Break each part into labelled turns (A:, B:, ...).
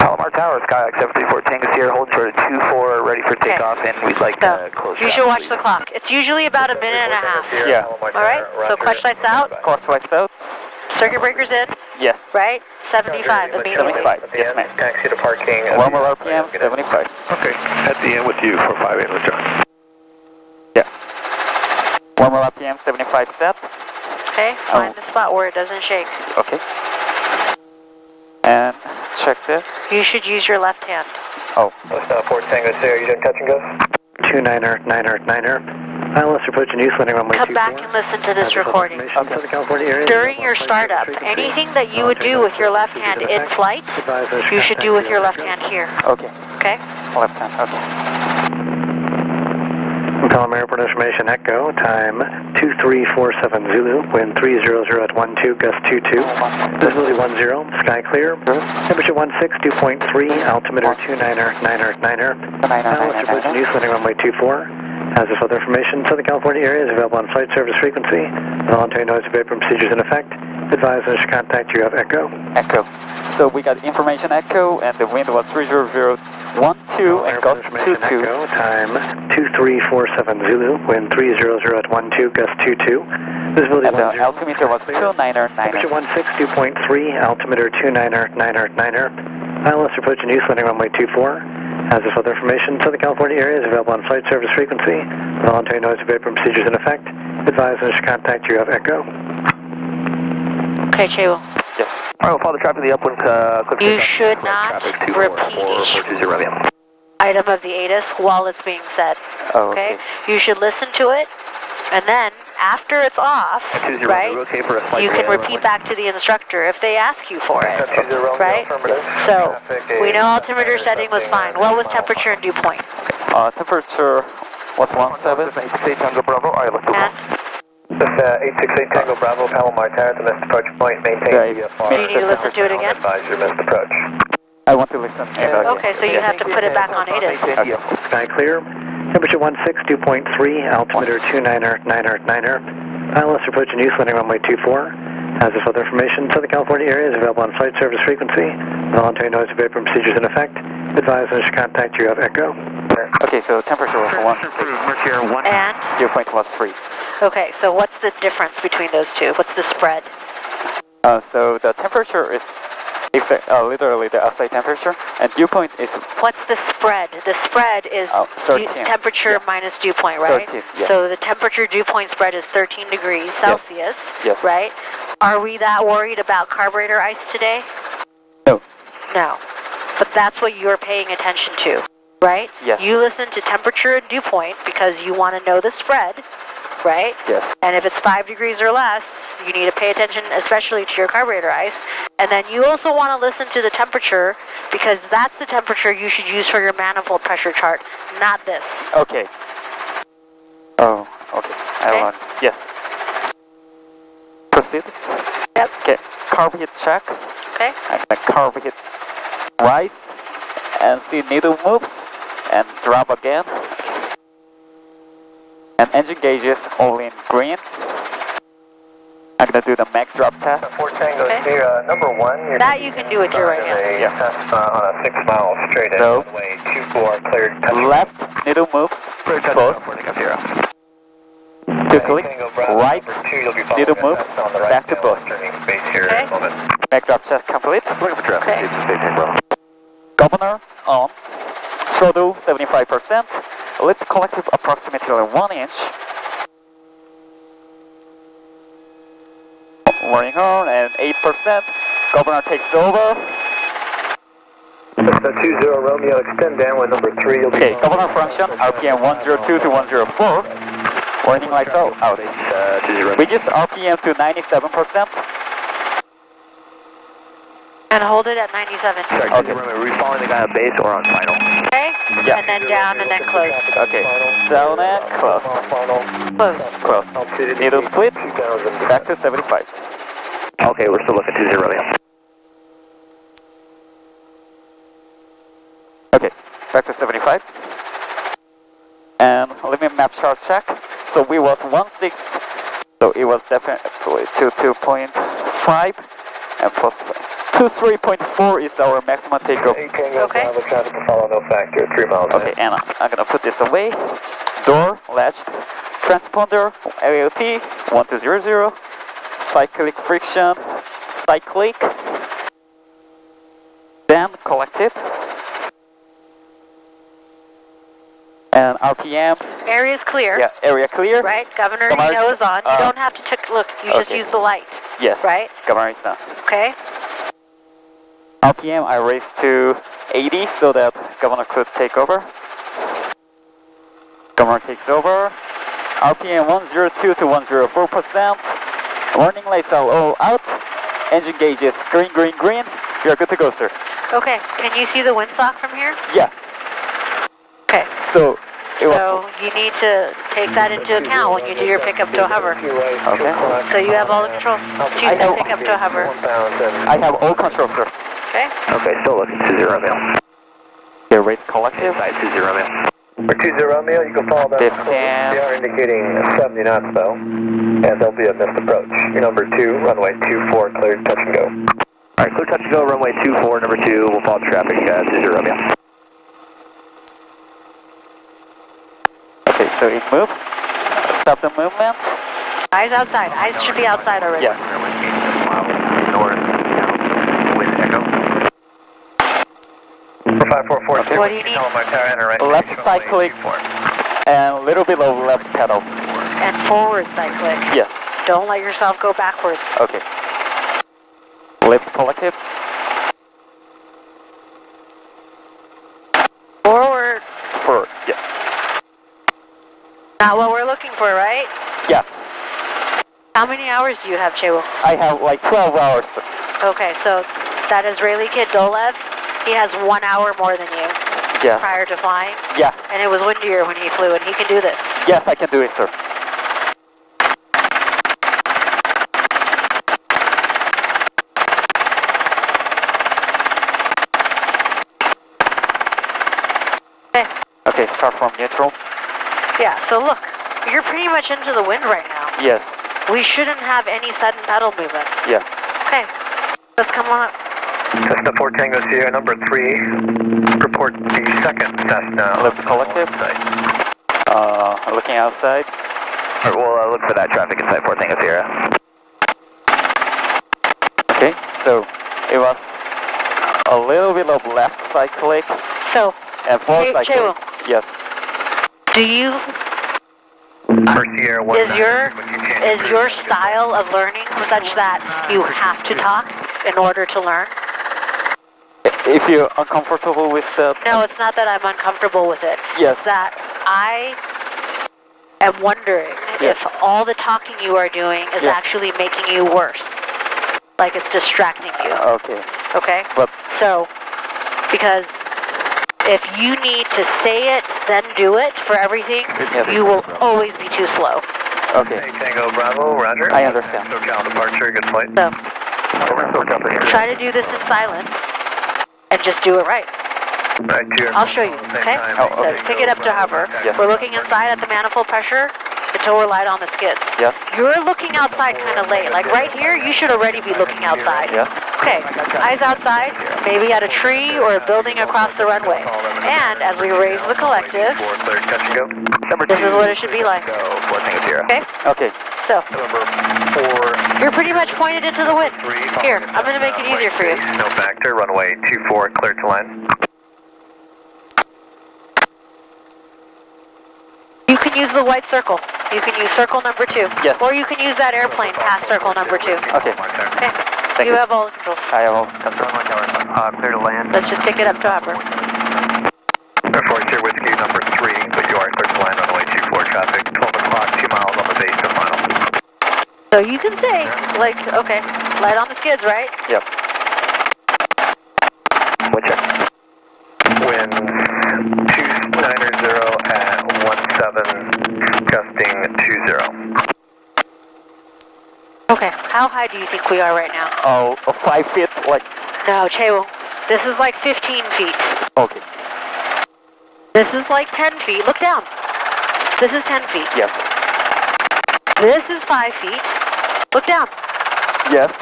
A: Palomar Tower, Skyhawk 734 Tango Sierra, holding short at 24, ready for takeoff, and we'd like to close.
B: You should watch the clock. It's usually about a minute and a half.
C: Yeah.
B: Alright, so clutch lights out.
C: Clutch lights out.
B: Circuit breakers in.
C: Yes.
B: Right? 75 immediately.
C: 75, yes ma'am.
A: Taxi to parking.
C: 1 more RPM, 75.
A: Okay, at the end with you for 5 8 with John.
C: Yeah. 1 more RPM, 75 set.
B: Okay, find the spot where it doesn't shake.
C: Okay. And check this.
B: You should use your left hand.
C: Oh.
A: Fort Tango Sierra, you doing touch and go?
D: 29er, 9er, 9er. ILS approach and use landing runway 24.
B: Come back and listen to this recording.
D: Okay.
B: During your startup, anything that you would do with your left hand in flight, you should do with your left hand here.
C: Okay.
B: Okay?
C: Left hand, okay.
D: Palomar Airport information, Echo, time 2347 Zulu, wind 300 at 12, gust 22, visibility 10, sky clear, temperature 16, dew point 3, altimeter 29er, 9er, 9er, ILS approach and use landing runway 24. As of other information, Southern California area is available on flight service frequency. Voluntary noise abatement procedures in effect. Advise us to contact you of Echo.
C: Echo. So we got information Echo, and the wind was 30012 and gust 22.
D: Echo, time 2347 Zulu, wind 300 at 12, gust 22. Visibility
C: And the altimeter was 29er, 9er.
D: Temperature 16, dew point 3, altimeter 29er, 9er, 9er. ILS approach and use landing runway 24. As of other information, Southern California area is available on flight service frequency. Voluntary noise abatement procedures in effect. Advise us to contact you of Echo.
B: Okay, Chew.
A: Yes. Alright, we'll follow the traffic of the upwind.
B: You should not repeat each item of the ATIS while it's being said.
C: Oh,
B: okay? You should listen to it, and then after it's off, right, you can repeat back to the instructor if they ask you for it, right? So, we know altimeter setting was fine. What was temperature and dew point?
C: Temperature was 17.
A: 868 Tango Bravo, alright, let's go.
B: And?
A: This 868 Tango Bravo, Palomar Tower, the missed approach point, maintain VFR.
B: Do you need to listen to it again?
A: Advise your missed approach.
C: I want to listen.
B: Okay, so you have to put it back on ATIS.
C: Okay.
D: Sky clear. Temperature 16, dew point 3, altimeter 29er, 9er, 9er. ILS approach and use landing runway 24. As of other information, Southern California area is available on flight service frequency. Voluntary noise abatement procedures in effect. Advise us to contact you of Echo.
C: Okay, so temperature was 16.
B: And?
C: Dew point was 3.
B: Okay, so what's the difference between those two? What's the spread?
C: So the temperature is literally the outside temperature, and dew point is...
B: What's the spread? The spread is
C: 13.
B: Temperature minus dew point, right?
C: 13, yeah.
B: So the temperature dew point spread is 13 degrees Celsius,
C: Yes.
B: right? Are we that worried about carburetor ice today?
C: No.
B: No. But that's what you're paying attention to, right?
C: Yes.
B: You listen to temperature and dew point because you want to know the spread, right?
C: Yes.
B: And if it's 5 degrees or less, you need to pay attention especially to your carburetor ice. And then you also want to listen to the temperature because that's the temperature you should use for your manifold pressure chart, not this.
C: Okay. Oh, okay. I want... Yes. Proceed.
B: Yep.
C: Okay. Carb hit check.
B: Okay.
C: And then carb hit rise. And see needle moves. And drop again. And engine gauges all in green. I'm going to do the Mach drop test.
A: Fort Tango Sierra, number 1.
B: That you can do with your right hand.
C: Yeah.
A: Test on a 6 mile straight in.
C: So,
A: Way 24 cleared.
C: left needle moves. Close. To click. Right needle moves. Back to boost.
B: Okay.
C: Mach drop test complete.
B: Okay.
C: Governor on. Throttle 75%. Lift collective approximately 1 inch. Warning horn and 8%. Governor takes over.
A: So 20 Romeo, extend downwind number 3.
C: Okay, governor function, RPM 102 to 104. Warning lights out. Reduce RPM to 97%.
B: And hold it at 97.
A: Okay. Are we following the guy on base or on final?
B: Okay?
C: Yeah.
B: And then down and then close.
C: Okay, down and close. Close. Needle split, back to 75.
A: Okay, we're still looking 20 Romeo.
C: Okay, back to 75. And let me map chart check. So we was 16, so it was definitely to 2.5 and plus 23.4 is our maximum takeoff.
B: Okay.
A: Traffic to follow, no factor, 3 miles.
C: Okay, and I'm gonna put this away. Door, latched, transponder, AOT, 1200, cyclic friction, cyclic, then collective, and RPM.
B: Area's clear.
C: Yeah, area clear.
B: Right, governor, you know is on. You don't have to look, you just use the light.
C: Yes.
B: Right?
C: Governor is on.
B: Okay.
C: RPM I raised to 80 so that governor could take over. Governor takes over. RPM 102 to 104%. Warning lights are all out. Engine gauge is green, green, green. You're good to go, sir.
B: Okay, can you see the windsock from here?
C: Yeah.
B: Okay.
C: So you
B: need to take that into account when you do your pickup to hover.
C: Okay.
B: So you have all the controls. Choose the pickup to hover.
C: I have all controls, sir.
B: Okay.
A: Okay, still looking 20 Romeo.
C: The race collective.
A: Inside 20 Romeo. For 20 Romeo, you can follow that. They are indicating 70 knots though, and there'll be a missed approach. Your number 2, runway 24, cleared, touch and go. Alright, clear touch and go, runway 24, number 2, we'll follow traffic, 20 Romeo.
C: Okay, so it moves. Stop the movement.
B: Eyes outside. Eyes should be outside already.
C: Yes.
A: North, with echo. 5442.
B: What do you need?
C: Left cyclic and a little bit of left pedal.
B: And forward cyclic.
C: Yes.
B: Don't let yourself go backwards.
C: Okay. Left collective.
B: Forward.
C: Forward. Yeah.
B: Not what we're looking for, right?
C: Yeah.
B: How many hours do you have, Chewo?
C: I have like 12 hours.
B: Okay, so that Israeli kid, Dolev, he has 1 hour more than you.
C: Yes.
B: Prior to flying.
C: Yeah.
B: And it was windier when he flew, and he can do this.
C: Yes, I can do it, sir.
B: Okay.
C: Okay, start from neutral.
B: Yeah, so look, you're pretty much into the wind right now.
C: Yes.
B: We shouldn't have any sudden pedal movements.
C: Yeah.
B: Okay, let's come on up.
A: Cessna 4 Tango Sierra, number 3, report the second Cessna.
C: Left collective. Looking outside.
A: Alright, we'll look for that traffic inside 4 Tango Sierra.
C: Okay, so it was a little bit of left cyclic
B: So,
C: and forward cyclic.
B: Chewo,
C: Yes.
B: do you, is your style of learning such that you have to talk in order to learn?
C: If you're uncomfortable with that.
B: No, it's not that I'm uncomfortable with it.
C: Yes.
B: It's that I am wondering if all the talking you are doing is actually making you worse. Like it's distracting you.
C: Okay.
B: Okay?
C: But
B: so, because if you need to say it, then do it for everything, you will always be too slow.
C: Okay.
A: Tango Bravo, roger.
C: I understand.
A: SoCal departure, good flight.
B: So, try to do this in silence and just do it right. I'll show you, okay? So pick it up to hover.
C: Yes.
B: We're looking inside at the manifold pressure until we're light on the skids.
C: Yes.
B: You're looking outside kind of late. Like right here, you should already be looking outside.
C: Yes.
B: Okay, eyes outside, maybe at a tree or a building across the runway. And as we raise the collective, this is what it should be like. Okay?
C: Okay.
B: So, you're pretty much pointed into the wind. Here, I'm going to make it easier for you.
A: No factor, runway 24, clear to land.
B: You can use the white circle. You can use circle number 2.
C: Yes.
B: Or you can use that airplane past circle number 2.
C: Okay.
B: Okay.
C: Thank you.
B: have all the controls.
C: I have all control.
A: Clear to land.
B: Let's just pick it up to hover.
A: Airport here, whiskey number 3, but you are clear to land on the way 24 traffic. 12 o'clock, 2 miles on the base to final.
B: So you can say, like, okay, light on the skids, right?
C: Yep.
A: Wind check. Wind 290 at 17, gusting 20.
B: Okay, how high do you think we are right now?
C: Oh, 5 feet, like.
B: No, Chewo, this is like 15 feet.
C: Okay.
B: This is like 10 feet. Look down. This is 10 feet.
C: Yes.
B: This is 5 feet. Look down.
C: Yes.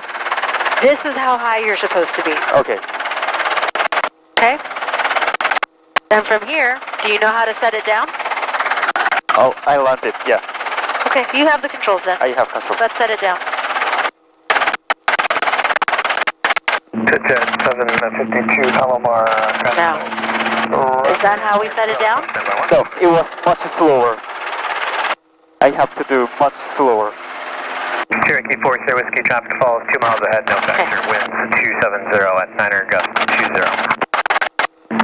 B: This is how high you're supposed to be.
C: Okay.
B: Okay? Then from here, do you know how to set it down?
C: Oh, I learned it, yeah.
B: Okay, you have the controls then.
C: I have control.
B: Let's set it down.
A: To jet 752 Palomar.
B: Now, is that how we set it down?
C: No, it was much slower. I have to do much slower.
A: Cherokee 4 Sierra Whiskey, traffic falls 2 miles ahead, no factor, winds 270 at 9er, gust 20.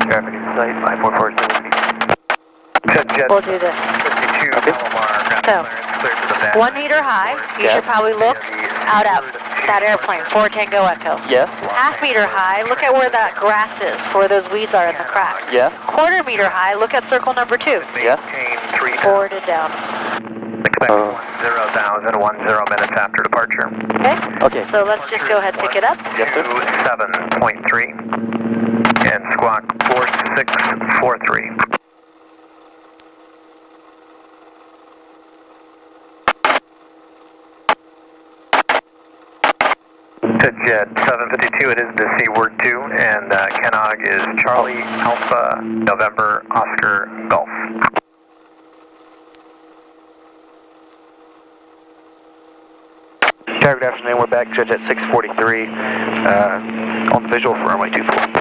A: Traffic in sight, 544 Sierra Whiskey.
B: We'll do this.
A: 52 Palomar, ground
B: So,
A: clearance, clear to the back.
B: 1 meter high, you should probably look out at that airplane, 4 Tango Echo.
C: Yes.
B: Half meter high, look at where that grass is, where those weeds are in the crack.
C: Yeah.
B: Quarter meter high, look at circle number 2.
C: Yes.
B: Forward it down.
A: Expect 10,000, 10 minutes after departure.
B: Okay?
C: Okay.
B: So let's just go ahead and pick it up.
C: Yes, sir.
A: 7.3 and squawk 4643. To jet 752, it is the Seaward 2, and Canog is Charlie Alpha November Oscar Golf. Good afternoon, we're back to jet 643 on visual for runway 24.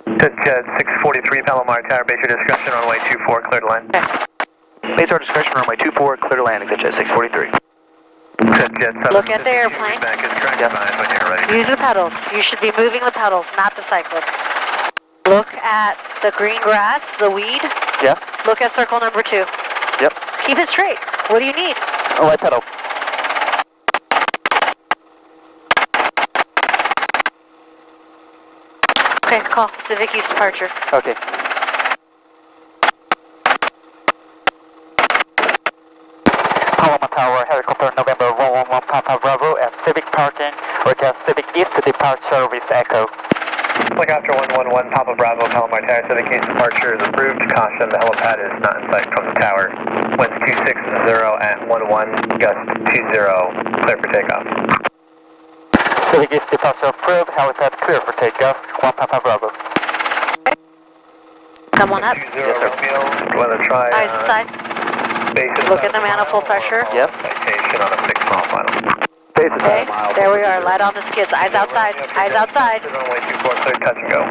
A: To jet 643 Palomar Tower, base your discretion, runway 24, clear to land. Base our discretion, runway 24, clear to land, exit jet 643.
B: Look at the airplane.
A: Yes.
B: Use the pedals. You should be moving the pedals, not the cyclic. Look at the green grass, the weed.
C: Yeah.
B: Look at circle number 2.
C: Yep.
B: Keep it straight. What do you need?
C: Right pedal.
B: Okay, call. It's the Vicky's departure.
C: Okay. Palomar Tower, helicopter November 111 Papa Bravo at Civic Parking, request Civic East departure with Echo.
A: Flight after 111 Papa Bravo, Palomar Tower, Civic East departure is approved. Caution, the helipad is not in sight from the tower. Winds 260 at 11, gust 20, clear for takeoff.
C: Civic East departure approved, helipad clear for takeoff, 1 Papa Bravo.
B: Come on up.
A: 20 Romeo, want to try
B: Eyes inside. Look at the manifold pressure.
C: Yes.
A: Citation on a 6-mile final.
B: Okay, there we are, light on the skids. Eyes outside, eyes outside.
A: Runway 24, clear touch and go.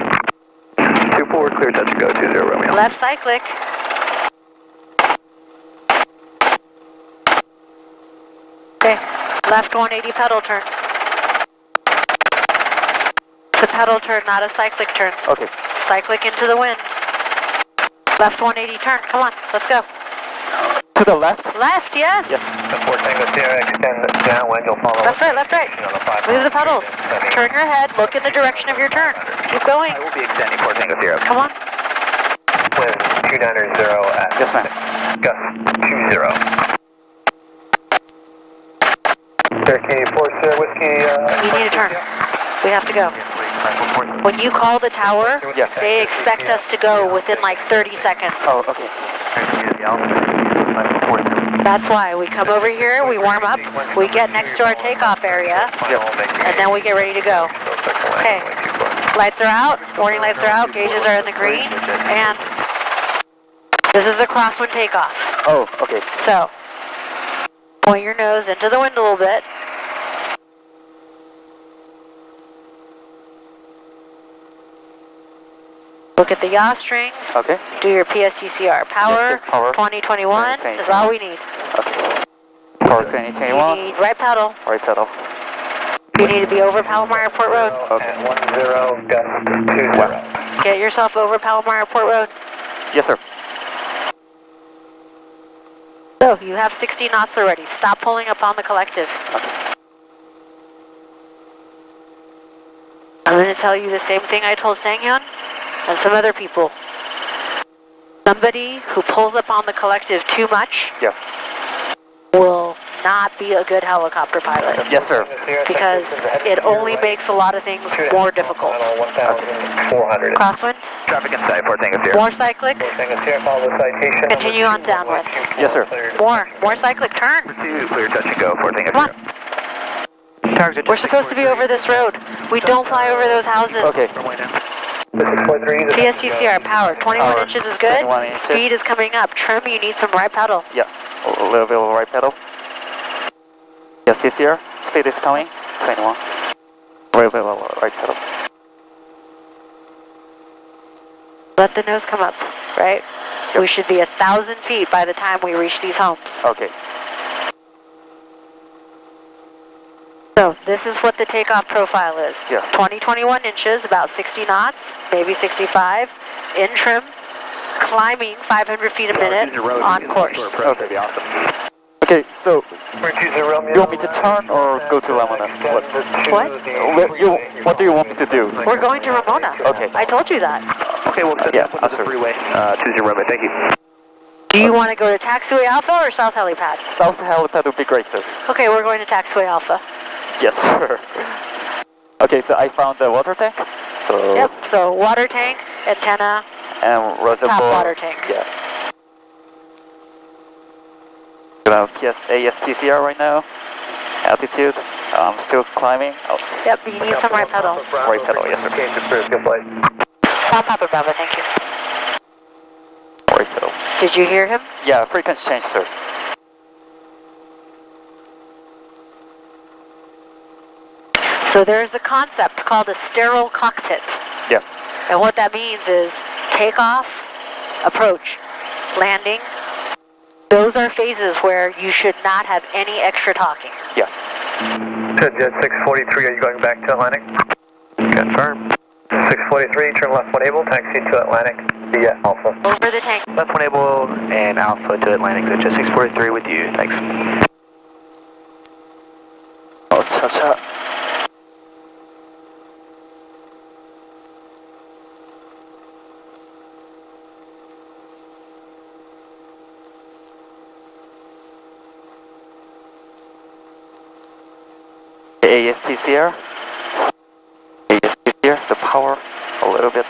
A: 24, clear touch and go, 20 Romeo.
B: Left cyclic. Okay, left 180 pedal turn. It's a pedal turn, not a cyclic turn.
C: Okay.
B: Cyclic into the wind. Left 180 turn, come on, let's go.
C: To the left?
B: Left, yes.
C: Yes.
A: The 4 Tango Sierra, extend downwind, you'll follow.
B: Left right, left right. Move the pedals. Turn your head, look in the direction of your turn. Keep going.
A: I will be extending 4 Tango Sierra.
B: Come on.
A: Wind 290 at
C: Yes, ma'am.
A: gust 20. Cherokee 4 Sierra Whiskey.
B: You need to turn. We have to go. When you call the tower,
C: Yeah.
B: they expect us to go within like 30 seconds.
C: Oh, okay.
B: That's why we come over here, we warm up, we get next to our takeoff area, and then we get ready to go. Okay. Lights are out, warning lights are out, gauges are in the green, and this is a crosswind takeoff.
C: Oh, okay.
B: So, point your nose into the wind a little bit. Look at the yaw strings.
C: Okay.
B: Do your PSTCR. Power,
C: Yes, power.
B: 2021 is all we need.
C: Okay. Power
B: You
C: 2021.
B: need right pedal.
C: Right pedal.
B: You need to be over Palomar Airport Road.
C: Okay.
A: At 10, gust 20.
B: Get yourself over Palomar Airport Road.
C: Yes, sir.
B: So, you have 60 knots already. Stop pulling up on the collective.
C: Okay.
B: I'm going to tell you the same thing I told Sang-Hyun and some other people. Somebody who pulls up on the collective too much
C: Yeah.
B: will not be a good helicopter pilot.
C: Yes, sir.
B: Because it only makes a lot of things more difficult.
A: 1,400.
B: Crosswind?
A: Traffic inside, 4 Tango Sierra.
B: More cyclic?
A: 4 Tango Sierra, follow citation.
B: Continue on downwind.
C: Yes, sir.
B: More cyclic, turn.
A: 2, clear touch and go, 4 Tango
B: Come
A: Sierra.
B: on. We're supposed to be over this road. We don't fly over those houses.
C: Okay.
A: 643.
B: PSTCR, power. 21 inches is good.
C: 21 inches.
B: Speed is coming up. Trim, you need some right pedal.
C: Yeah, a little bit of right pedal. Yes, here. Speed is coming. 21. A little bit of right pedal.
B: Let the nose come up, right? We should be 1,000 feet by the time we reach these homes.
C: Okay.
B: So this is what the takeoff profile is.
C: Yeah.
B: 21 inches, about 60 knots, maybe 65, in trim, climbing 500 feet a minute, on course.
C: Okay. Okay, so you want me to turn or go to Lamina? What do you want me to do?
B: We're going to Ramona.
C: Okay.
B: I told you that.
A: Okay, well,
C: yeah,
A: on the freeway. 20 Romeo, thank you.
B: Do you want to go to Taxiway Alpha or South Helipad?
C: South helipad would be great, sir.
B: Okay, we're going to Taxiway Alpha.
C: Yes, sir. Okay, so I found the water tank. So
B: Yep, so water tank, antenna,
C: and reservoir.
B: top water tank.
C: Yeah. ASTCR right now. Altitude. I'm still climbing. Oh.
B: Yep, you need some right pedal.
C: Right pedal, yes, sir.
B: Top Papa Bravo, thank you.
C: Right pedal.
B: Did you hear him?
C: Yeah, frequency change, sir.
B: So there's a concept called a sterile cockpit.
C: Yeah.
B: And what that means is takeoff, approach, landing. Those are phases where you should not have any extra talking.
C: Yeah.
A: Jet 643, are you going back to Atlantic? Confirm. 643, turn left 1 able, taxi to Atlantic via Alpha.
B: Over the tank.
A: Left 1 able and Alpha to Atlantic, so Jet 643 with you, thanks.
C: Oh, cha-cha. ASTCR. ASTCR, the power a little bit.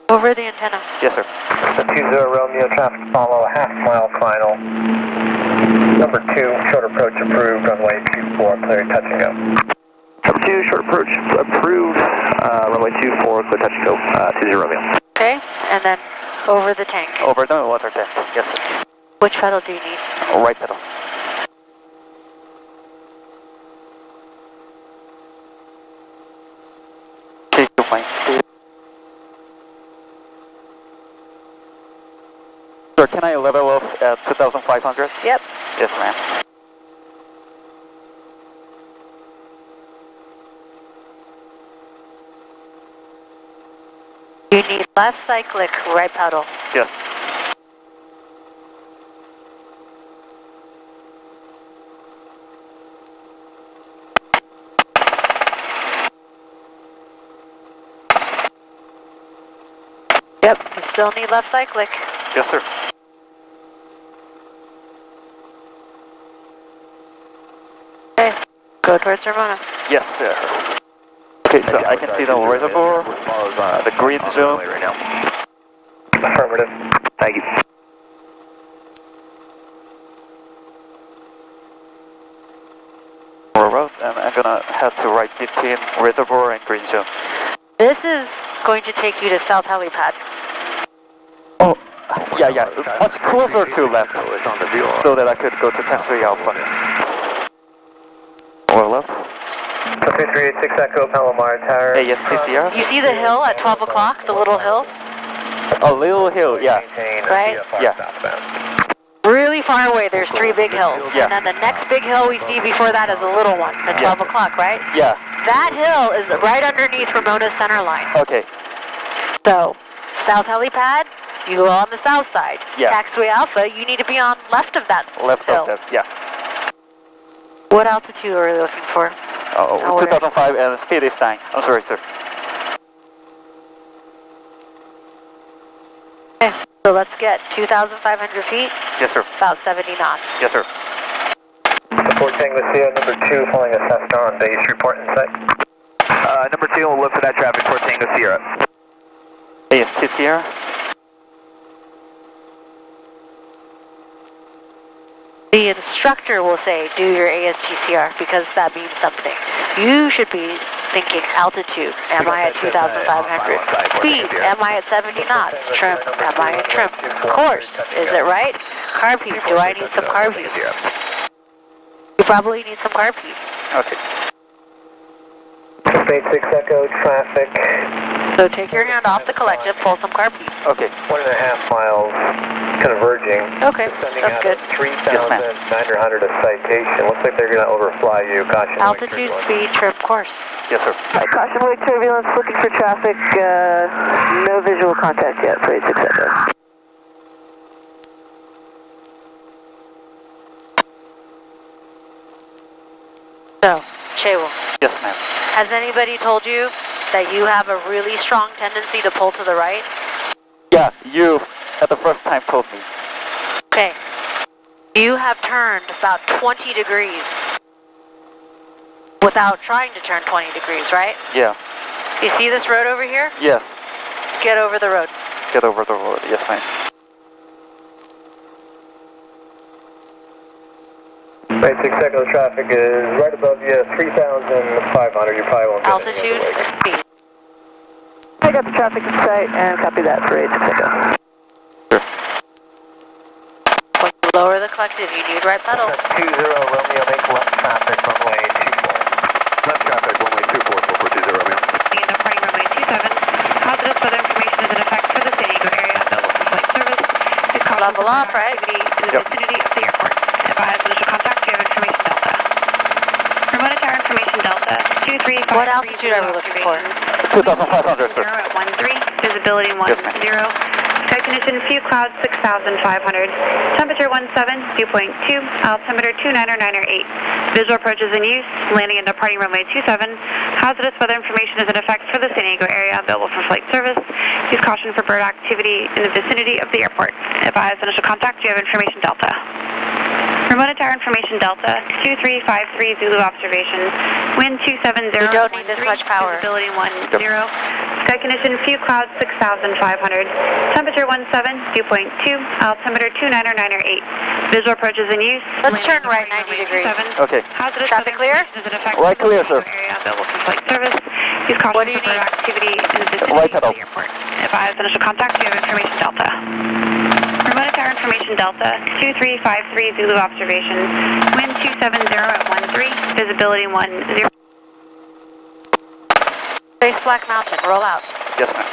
B: Over the antenna.
C: Yes, sir.
A: The 20 Romeo, traffic follow, half-mile final. Number 2, short approach approved, runway 24, clear touch and go. Number 2, short approach approved, runway 24, clear touch and go, 20 Romeo.
B: Okay, and then over the tank.
C: Over the water tank. Yes, sir.
B: Which pedal do you need?
C: Right pedal. Take my speed. Sir, can I level off at 2,500?
B: Yep.
C: Yes, ma'am.
B: You need left cyclic, right pedal.
C: Yes.
B: Yep, you still need left cyclic.
C: Yes, sir.
B: Okay, go towards Ramona.
C: Yes, sir. Okay, so I can see the reservoir, the green zone.
A: Right now. Affirmative. Thank you.
C: Road, and I'm gonna head to right 15 reservoir and green zone.
B: This is going to take you to South Helipad.
C: Oh, yeah, much closer to left, so that I could go to 10-3 Alpha. Or left.
A: 2386 Echo, Palomar Tower.
C: ASTCR.
B: You see the hill at 12 o'clock, the little hill?
C: A little hill, yeah.
B: Right?
C: Yeah.
B: Really far away, there's 3 big hills.
C: Yeah.
B: And then the next big hill we see before that is a little one at 12 o'clock, right?
C: Yeah.
B: That hill is right underneath Ramona's center line.
C: Okay.
B: So, South Helipad, you go on the south side.
C: Yeah.
B: Taxiway Alpha, you need to be on left of that
C: Left
B: hill.
C: of that, yeah.
B: What altitude are we looking for?
C: Oh, 2005 and speed is 9. I'm sorry, sir.
B: Okay, so let's get 2,500 feet.
C: Yes, sir.
B: About 70 knots.
C: Yes, sir.
A: Support Tango Sierra, number 2, following a Cessna on base, report insight. Number 2, we'll look for that traffic for Tango Sierra.
C: AST Sierra.
B: The instructor will say, do your ASTCR, because that means something. You should be thinking altitude, am I at 2,500? Speed, am I at 70 knots? Trim, am I in trim? Course, is it right? Carb heat, do I need some carb heat? You probably need some carb heat.
C: Okay.
A: 86 Echo, traffic.
B: So take your hand off the collective, pull some carb heat.
C: Okay.
A: 1.5 miles, converging.
B: Okay,
A: Descending
B: that's
A: out
B: good.
A: of 3,900 a citation. Looks like they're going to overfly you. Caution.
B: Altitude, speed, trim, course.
C: Yes, sir.
E: Caution wake turbulence, looking for traffic, no visual contact yet for 86 Echo.
B: So, Chewo,
C: Yes, ma'am.
B: has anybody told you that you have a really strong tendency to pull to the right?
C: Yeah, you at the first time told me.
B: Okay. You have turned about 20 degrees without trying to turn 20 degrees, right?
C: Yeah.
B: You see this road over here?
C: Yes.
B: Get over the road.
C: Get over the road. Yes, ma'am.
A: 86 Echo, traffic is right above you, 3,500. You probably won't get
B: Altitude and speed.
E: I got the traffic in sight and copy that for 86 Echo.
B: When you lower the collective, you need right pedal.
A: 20 Romeo, make left traffic, runway 24. Left traffic, runway 24, 420 Romeo.
F: Departing runway 27. Positive weather information is in effect for the San Diego area available for flight service. Please call
B: Level off, right?
F: in the vicinity of the airport. Advise initial contact, you have information Delta. Remote tower information Delta, 235.
B: What altitude are we looking for?
C: 2,500, sir.
F: 0 at 13, visibility 10.
C: Yes,
F: Sky condition, few clouds 6,500. Temperature 17, dew point 2, altimeter 29098. Visual approaches in use, landing and departing runway 27. Hazardous weather information is in effect for the San Diego area available for flight service. Use caution for bird activity in the vicinity of the airport. Advise initial contact, you have information Delta. Remote tower information Delta, 2353 Zulu observation. Wind 270.
B: You don't need this much power.
F: Visibility 10. Sky condition, few clouds 6,500. Temperature 17, dew point 2, altimeter 29098. Visual approaches in use.
B: Let's turn right 90 degrees.
C: Okay.
F: Hazardous
B: Traffic
F: weather
B: clear?
F: information is in effect
C: Right
F: for the
C: clear, sir.
F: area available for flight service. Use caution
B: What do you
F: for bird
B: need?
F: activity in the vicinity
C: Right
F: of
C: pedal.
F: the airport. Advise initial contact, you have information Delta. Remote tower information Delta, 2353 Zulu observation. Wind 270 at 13, visibility 10.
B: Face Black Mountain, roll out.
C: Yes, ma'am.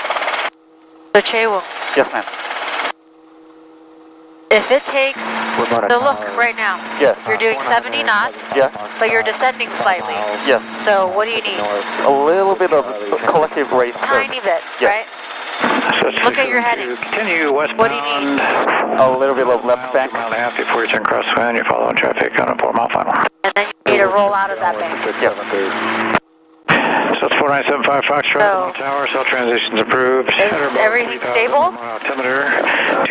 B: So Chewo,
C: Yes, ma'am.
B: if it takes, so look right now,
C: Yes.
B: you're doing 70 knots,
C: Yeah.
B: but you're descending slightly.
C: Yes.
B: So what do you need?
C: A little bit of collective race.
B: Tiny bit,
C: Yeah.
B: right? Look at your heading.
D: Continue westbound.
B: What do you need?
C: A little bit of left bank.
D: Mile and a half before you turn crosswind, you're following traffic on a 4-mile final.
B: And then you need to roll out of that bank.
C: Yep.
D: So it's 4975 Foxtrot,
B: So-
D: tower, cell transitions approved.
B: Is everything stable?
D: Altimeter.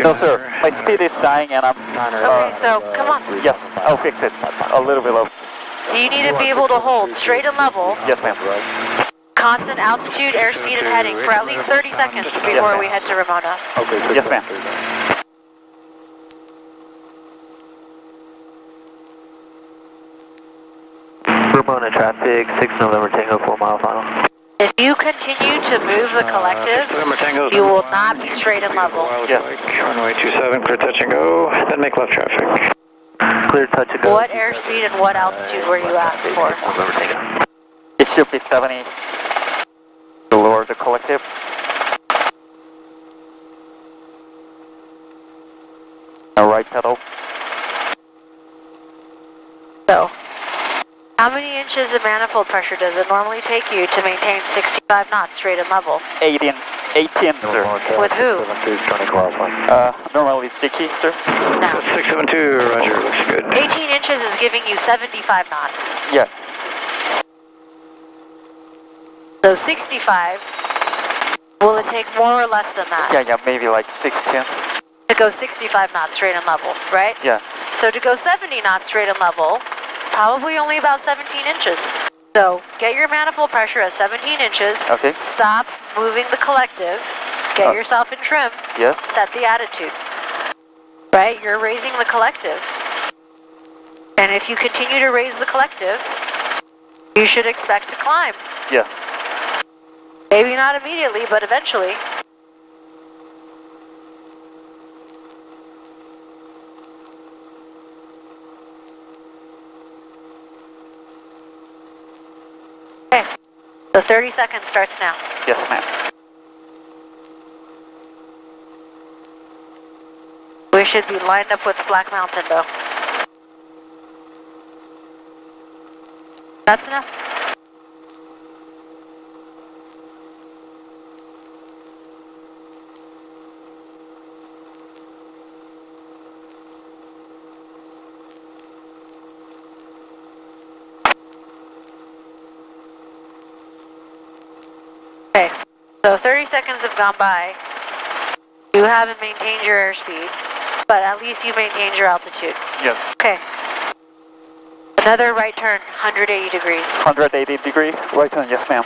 C: No, sir. My speed is dying and I'm...
B: Okay, so come on.
C: Yes, I'll fix it. A little bit of...
B: You need to be able to hold straight and level,
C: Yes, ma'am.
B: constant altitude, airspeed, and heading for at least 30 seconds before we head to Ramona.
C: Yes, ma'am.
A: Ramona traffic, 6 November Tango, 4-mile final.
B: If you continue to move the collective, you will not be straight and level.
C: Yes.
D: Runway 27, clear touch and go, then make left traffic.
A: Clear touch and go.
B: What airspeed and what altitude were you asked for?
A: November Tango.
C: It should be 70 to lower the collective. Now right pedal.
B: So, how many inches of manifold pressure does it normally take you to maintain 65 knots straight and level?
C: 18 18, sir.
B: With who?
C: Normally sticky, sir.
B: No.
D: 672, roger, looks good.
B: 18 inches is giving you 75 knots.
C: Yeah.
B: So 65, will it take more or less than that?
C: Yeah, maybe like 16.
B: To go 65 knots straight and level, right?
C: Yeah.
B: So to go 70 knots straight and level, probably only about 17 inches. So get your manifold pressure at 17 inches.
C: Okay.
B: Stop moving the collective. Get yourself in trim.
C: Yes.
B: Set the attitude. Right? You're raising the collective. And if you continue to raise the collective, you should expect to climb.
C: Yes.
B: Maybe not immediately, but eventually. Okay, so 30 seconds starts now.
C: Yes, ma'am.
B: We should be lined up with Black Mountain, though. That's enough. Okay, so 30 seconds have gone by. You haven't maintained your airspeed, but at least you maintained your altitude.
C: Yes.
B: Okay. Another right turn, 180 degrees.
C: 180 degree, right turn, yes, ma'am.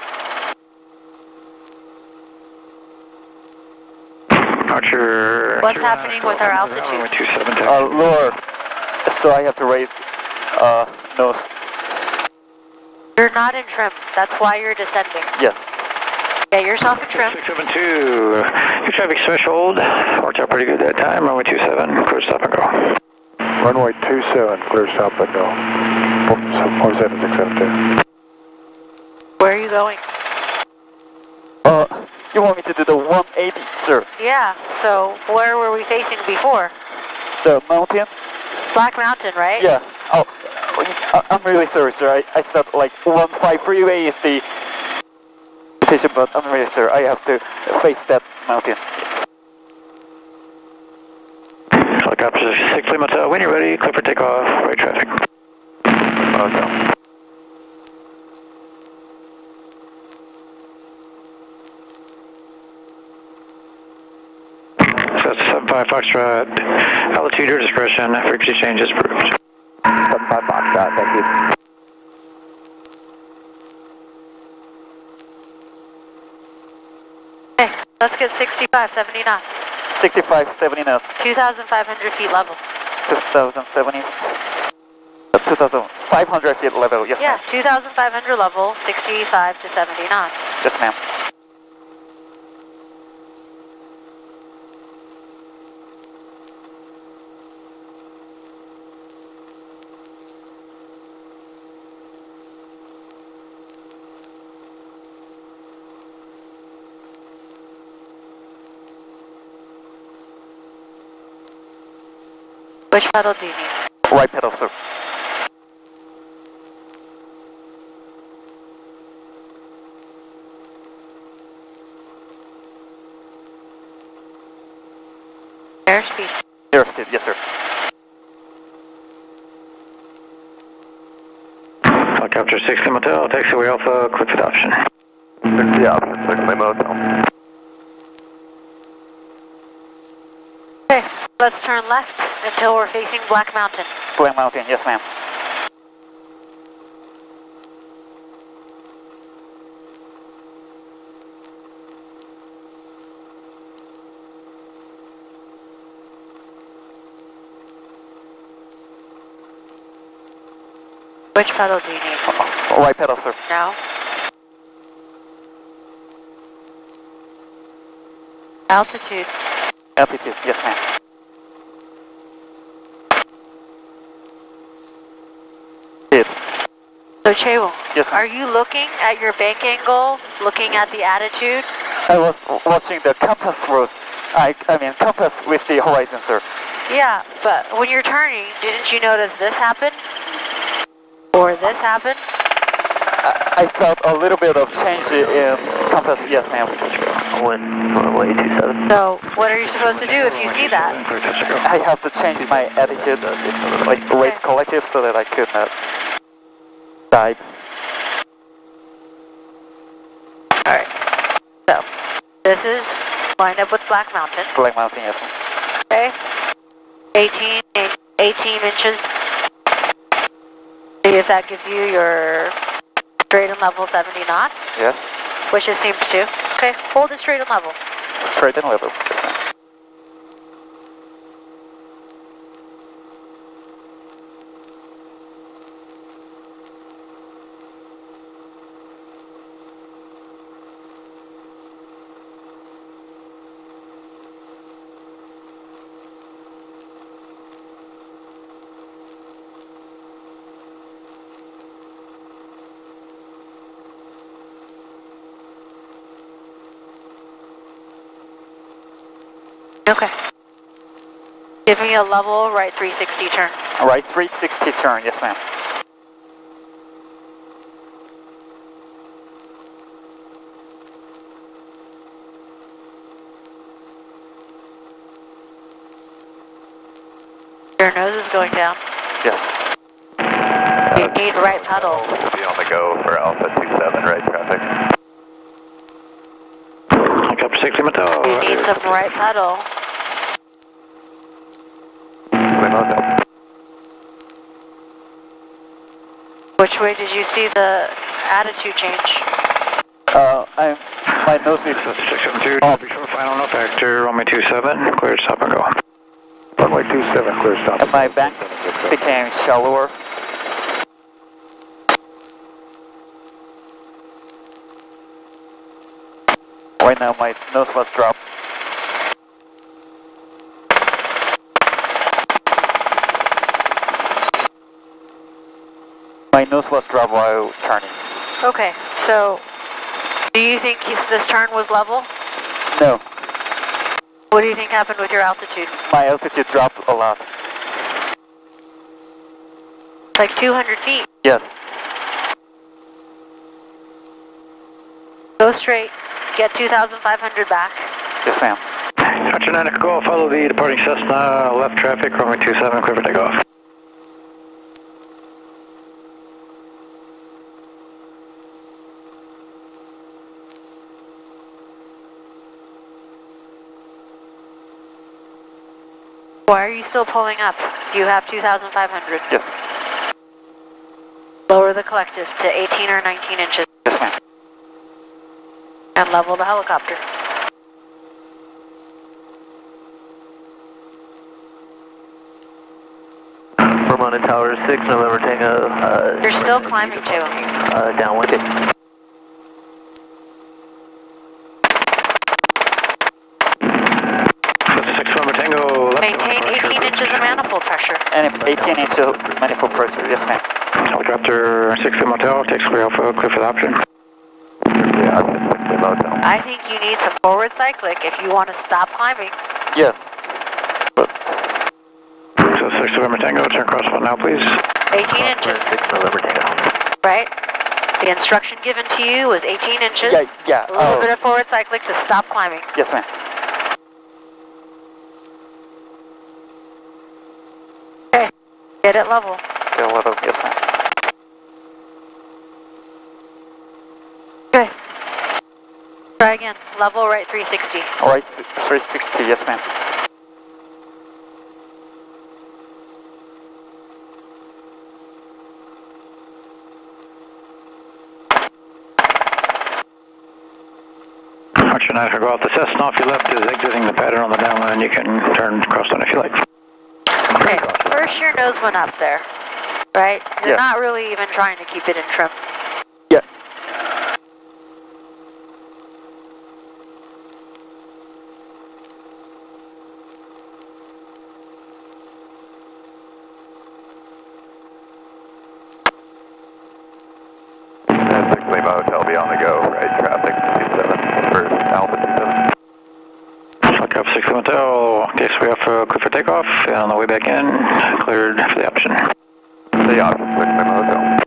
D: Archer.
B: What's happening with our altitude?
D: 27
C: Lower, so I have to raise nose.
B: You're not in trim. That's why you're descending.
C: Yes.
B: Get yourself in trim.
D: 672, your traffic threshold. Worked out pretty good that time. Runway 27, clear stop and go.
G: Runway 27, clear stop and go. 47672.
B: Where are you going?
C: You want me to do the 180, sir?
B: Yeah, so where were we facing before?
C: The mountain?
B: Black Mountain, right?
C: Yeah. Oh, I'm really sorry, sir. I thought like 15 freeway is the station, but I'm really sorry. I have to face that mountain.
D: Helicopter 6 Lima Hotel, when you're ready, clear for takeoff, right traffic.
C: Okay.
D: So that's 75 Foxtrot, altitude your discretion, frequency changes approved.
A: 75 Foxtrot, thank you.
B: Okay, let's get 65, 70 knots.
C: 65, 70 knots.
B: 2,500 feet level.
C: 2,070. 2,500 feet level, yes,
B: Yeah,
C: ma'am.
B: 2,500 level, 65 to 70 knots.
C: Yes, ma'am.
B: Which pedal do you need?
C: Right pedal, sir.
B: Airspeed.
C: Airspeed, yes, sir.
D: Helicopter 6 Lima Hotel, taxiway Alpha, click for the option.
A: Yeah, 6 Lima Hotel.
B: Okay, let's turn left until we're facing Black Mountain.
C: Black Mountain, yes, ma'am.
B: Which pedal do you need?
C: Right pedal, sir.
B: No. Altitude.
C: Altitude, yes, ma'am. It.
B: So Chewo,
C: Yes, ma'am.
B: are you looking at your bank angle, looking at the attitude?
C: I was watching the compass route. I mean compass with the horizon, sir.
B: Yeah, but when you're turning, didn't you notice this happen? Or this happen?
C: I felt a little bit of change in compass, yes, ma'am.
A: runway 27.
B: So, what are you supposed to do if you see that?
C: I have to change my attitude, like raise collective so that I could not dive.
B: Alright. So, this is lined up with Black Mountain.
C: Black Mountain, yes.
B: Okay. 18 inches. See if that gives you your straight and level 70 knots.
C: Yes.
B: Which it seems to. Okay, hold it straight and level.
C: Straight and level, yes, ma'am.
B: Okay. Give me a level right 360 turn.
C: Right 360 turn, yes ma'am.
B: Your nose is going down.
C: Yes.
B: You need right pedal.
A: We'll be on the go for Alpha 27, right traffic.
D: Up 60 Mattel.
B: You need some right pedal. Which way did you see the attitude change?
C: My nose is
D: 672, before final no factor, runway 27, clear stop and go.
G: Runway 27, clear stop.
C: and my bank became shallower. Right now my nose was dropped. My nose was dropped while turning.
B: Okay, so do you think this turn was level?
C: No,
B: What do you think happened with your altitude?
C: my altitude dropped a lot.
B: Like 200 feet.
C: Yes.
B: Go straight. Get 2,500 back.
C: Yes, ma'am.
D: Roger 9, go, follow the departing Cessna, left traffic, runway 27, clear for takeoff.
B: Why are you still pulling up? You have 2,500.
C: Yes.
B: Lower the collective to 18 or 19 inches.
C: Yes, ma'am.
B: And level the helicopter.
A: Vermont Tower 6, November Tango.
B: You're still climbing too.
A: Downwind.
D: 6 November Tango, left.
B: Maintain 18 inches of manifold pressure.
C: And 18 inch of manifold pressure. Yes, ma'am.
D: Helicopter 6 Motel, takes clear alpha, clear for the option.
B: I think you need some forward cyclic if you want to stop climbing.
C: Yes. But
D: So 6 November Tango, turn cross one now, please.
B: 18 inches.
A: 6 November Tango.
B: Right? The instruction given to you was 18 inches.
C: yeah.
B: A little bit of forward cyclic to stop climbing.
C: Yes, ma'am.
B: Okay. Get it level.
C: Still a little. Yes, ma'am.
B: Okay. Try again. Level right 360.
C: All right, 360. Yes, ma'am.
D: Archer 9, go off the Cessna, if you left is exiting the pattern on the downwind, you can turn cross one if you like.
B: Okay. First your nose went up there. Right? You're
C: Yeah.
B: not really even trying to keep it in trim.
C: Yeah.
A: Lima Hotel, be on the go, right traffic 27 for Alpha 27.
D: Helicopter 6 Motel, case we have clear for takeoff, and on the way back in, cleared for the option.
A: The option, 6 Lima Hotel.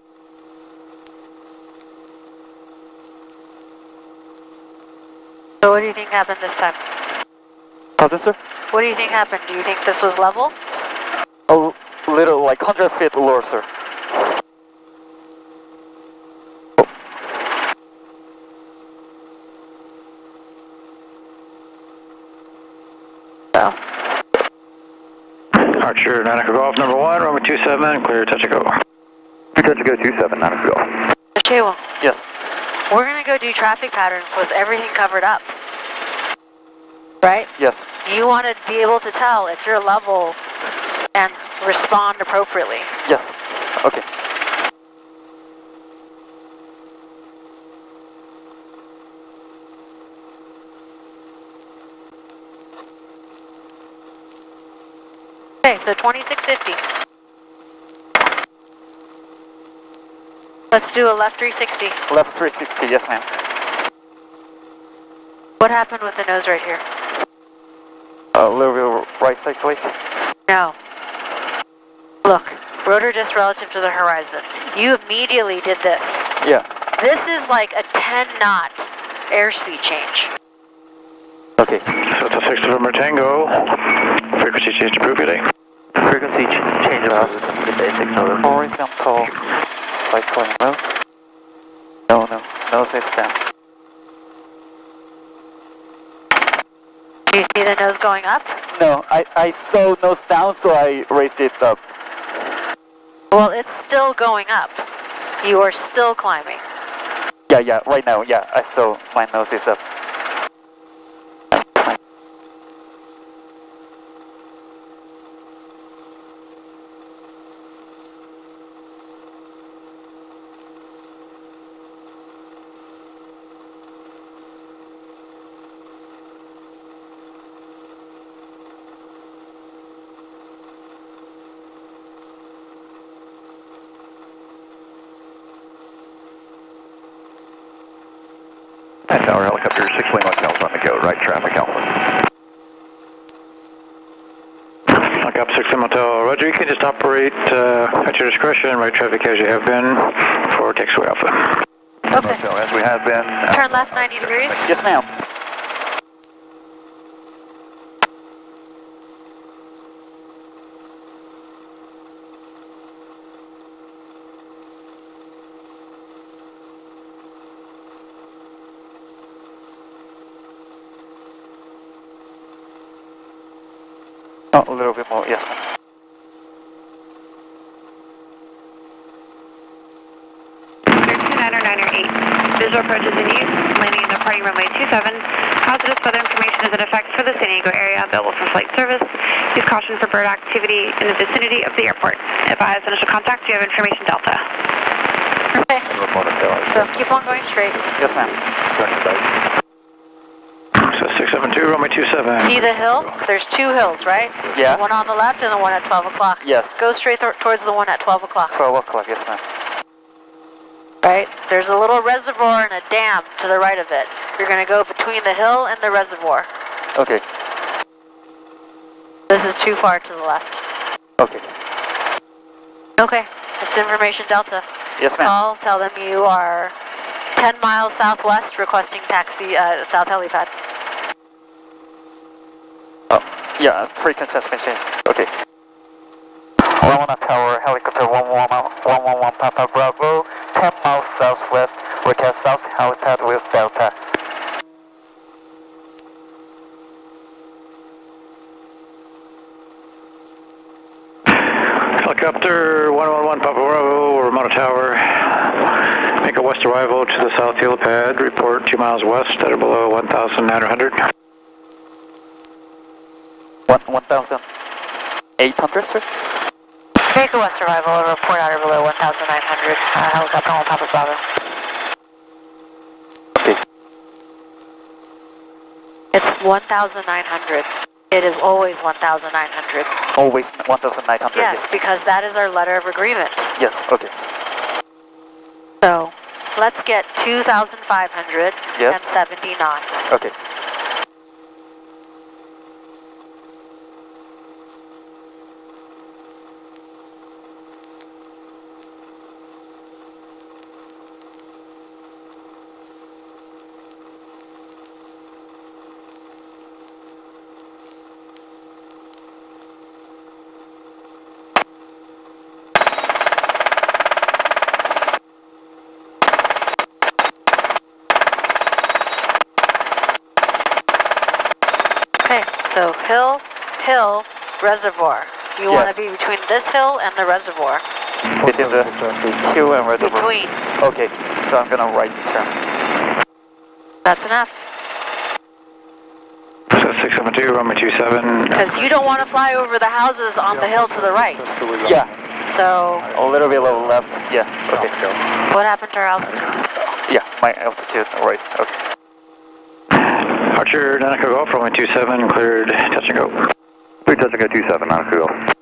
B: So what do you think happened this time?
C: Pardon, sir?
B: What do you think happened? Do you think this was level?
C: A little, like 100 feet lower, sir.
B: So.
D: Archer, 9 Echo Golf, number 1, runway 27, clear, touch and go.
A: Touch and go 27, 9 Echo Golf.
B: Chewell.
C: Yes.
B: We're going to go do traffic patterns with everything covered up. Right?
C: Yes.
B: You want to be able to tell if you're level and respond appropriately.
C: Yes. Okay.
B: Okay, so 2650. Let's do a left 360.
C: Left 360, yes, ma'am.
B: What happened with the nose right here?
C: A little bit right side, please.
B: No. Look, rotor disc relative to the horizon. You immediately did this.
C: Yeah.
B: This is like a 10 knot airspeed change.
C: Okay.
D: So it's a 6 November Tango. Frequency change to proof today.
A: Frequency change of good day, 6 November.
C: Horizontal cycling mode. No system.
B: Do you see the nose going up?
C: No, I saw nose down, so I raised it up.
B: Well, it's still going up. You are still climbing.
C: Yeah, right now, yeah, I saw my nose is up.
A: And tower helicopter, 6 Lima hotels on the go, right traffic Alpha.
D: Helicopter 6 Hotel, Roger, you can just operate at your discretion, right traffic as you have been for taxiway Alpha.
B: Okay.
A: Hotel, as we have been.
B: Turn left 90 degrees.
C: Yes, ma'am. Oh, a little bit more, yes, ma'am.
F: Visual approaches in use, landing in departing runway 27. Hazardous weather information is in effect for the San Diego area, available for flight service. Use caution for bird activity in the vicinity of the airport. Advise initial contact, you have information Delta.
B: Okay. So keep on going straight.
C: Yes, ma'am.
D: So 672, runway 27.
B: See the hill? There's 2 hills, right?
C: Yeah.
B: The one on the left and the one at 12 o'clock.
C: Yes.
B: Go straight towards the one at 12 o'clock.
C: 12 o'clock, yes, ma'am.
B: Right? There's a little reservoir and a dam to the right of it. You're going to go between the hill and the reservoir.
C: Okay.
B: This is too far to the left.
C: Okay.
B: Okay. It's information Delta.
C: Yes, ma'am.
B: Call, tell them you are 10 miles southwest requesting taxi, south helipad.
C: Oh, yeah, frequency has been changed. Okay. 111 Tower, helicopter 111 Papa Bravo, 10 miles southwest, request south helipad with Delta.
D: Helicopter 111 Papa Bravo, Ramona Tower. Make a west arrival to the south helipad. Report 2 miles west at or below 1,900.
C: 1,800, sir?
B: Make a west arrival and report out or below 1,900. Helicopter 1 Papa Bravo.
C: Okay.
B: It's 1,900. It is always 1,900.
C: Always 1,900.
B: Yes, because that is our letter of agreement.
C: Yes, okay.
B: So, let's get 2,500
C: Yes.
B: and 70 knots.
C: Okay.
B: So hill, reservoir. You want to be between this hill and the reservoir.
C: Between the hill and reservoir?
B: Between.
C: Okay, so I'm gonna right turn.
B: That's enough.
D: So 672, runway 27.
B: Because you don't want to fly over the houses on the hill to the right.
C: Yeah.
B: So.
C: A little bit low left. Yeah. Okay.
B: What happened to our altitude?
C: Yeah, my altitude right. Okay.
D: Archer, Nanaco Golf, runway 27, cleared, touch and go.
A: Cleared touch and go 27, Nanaco Golf.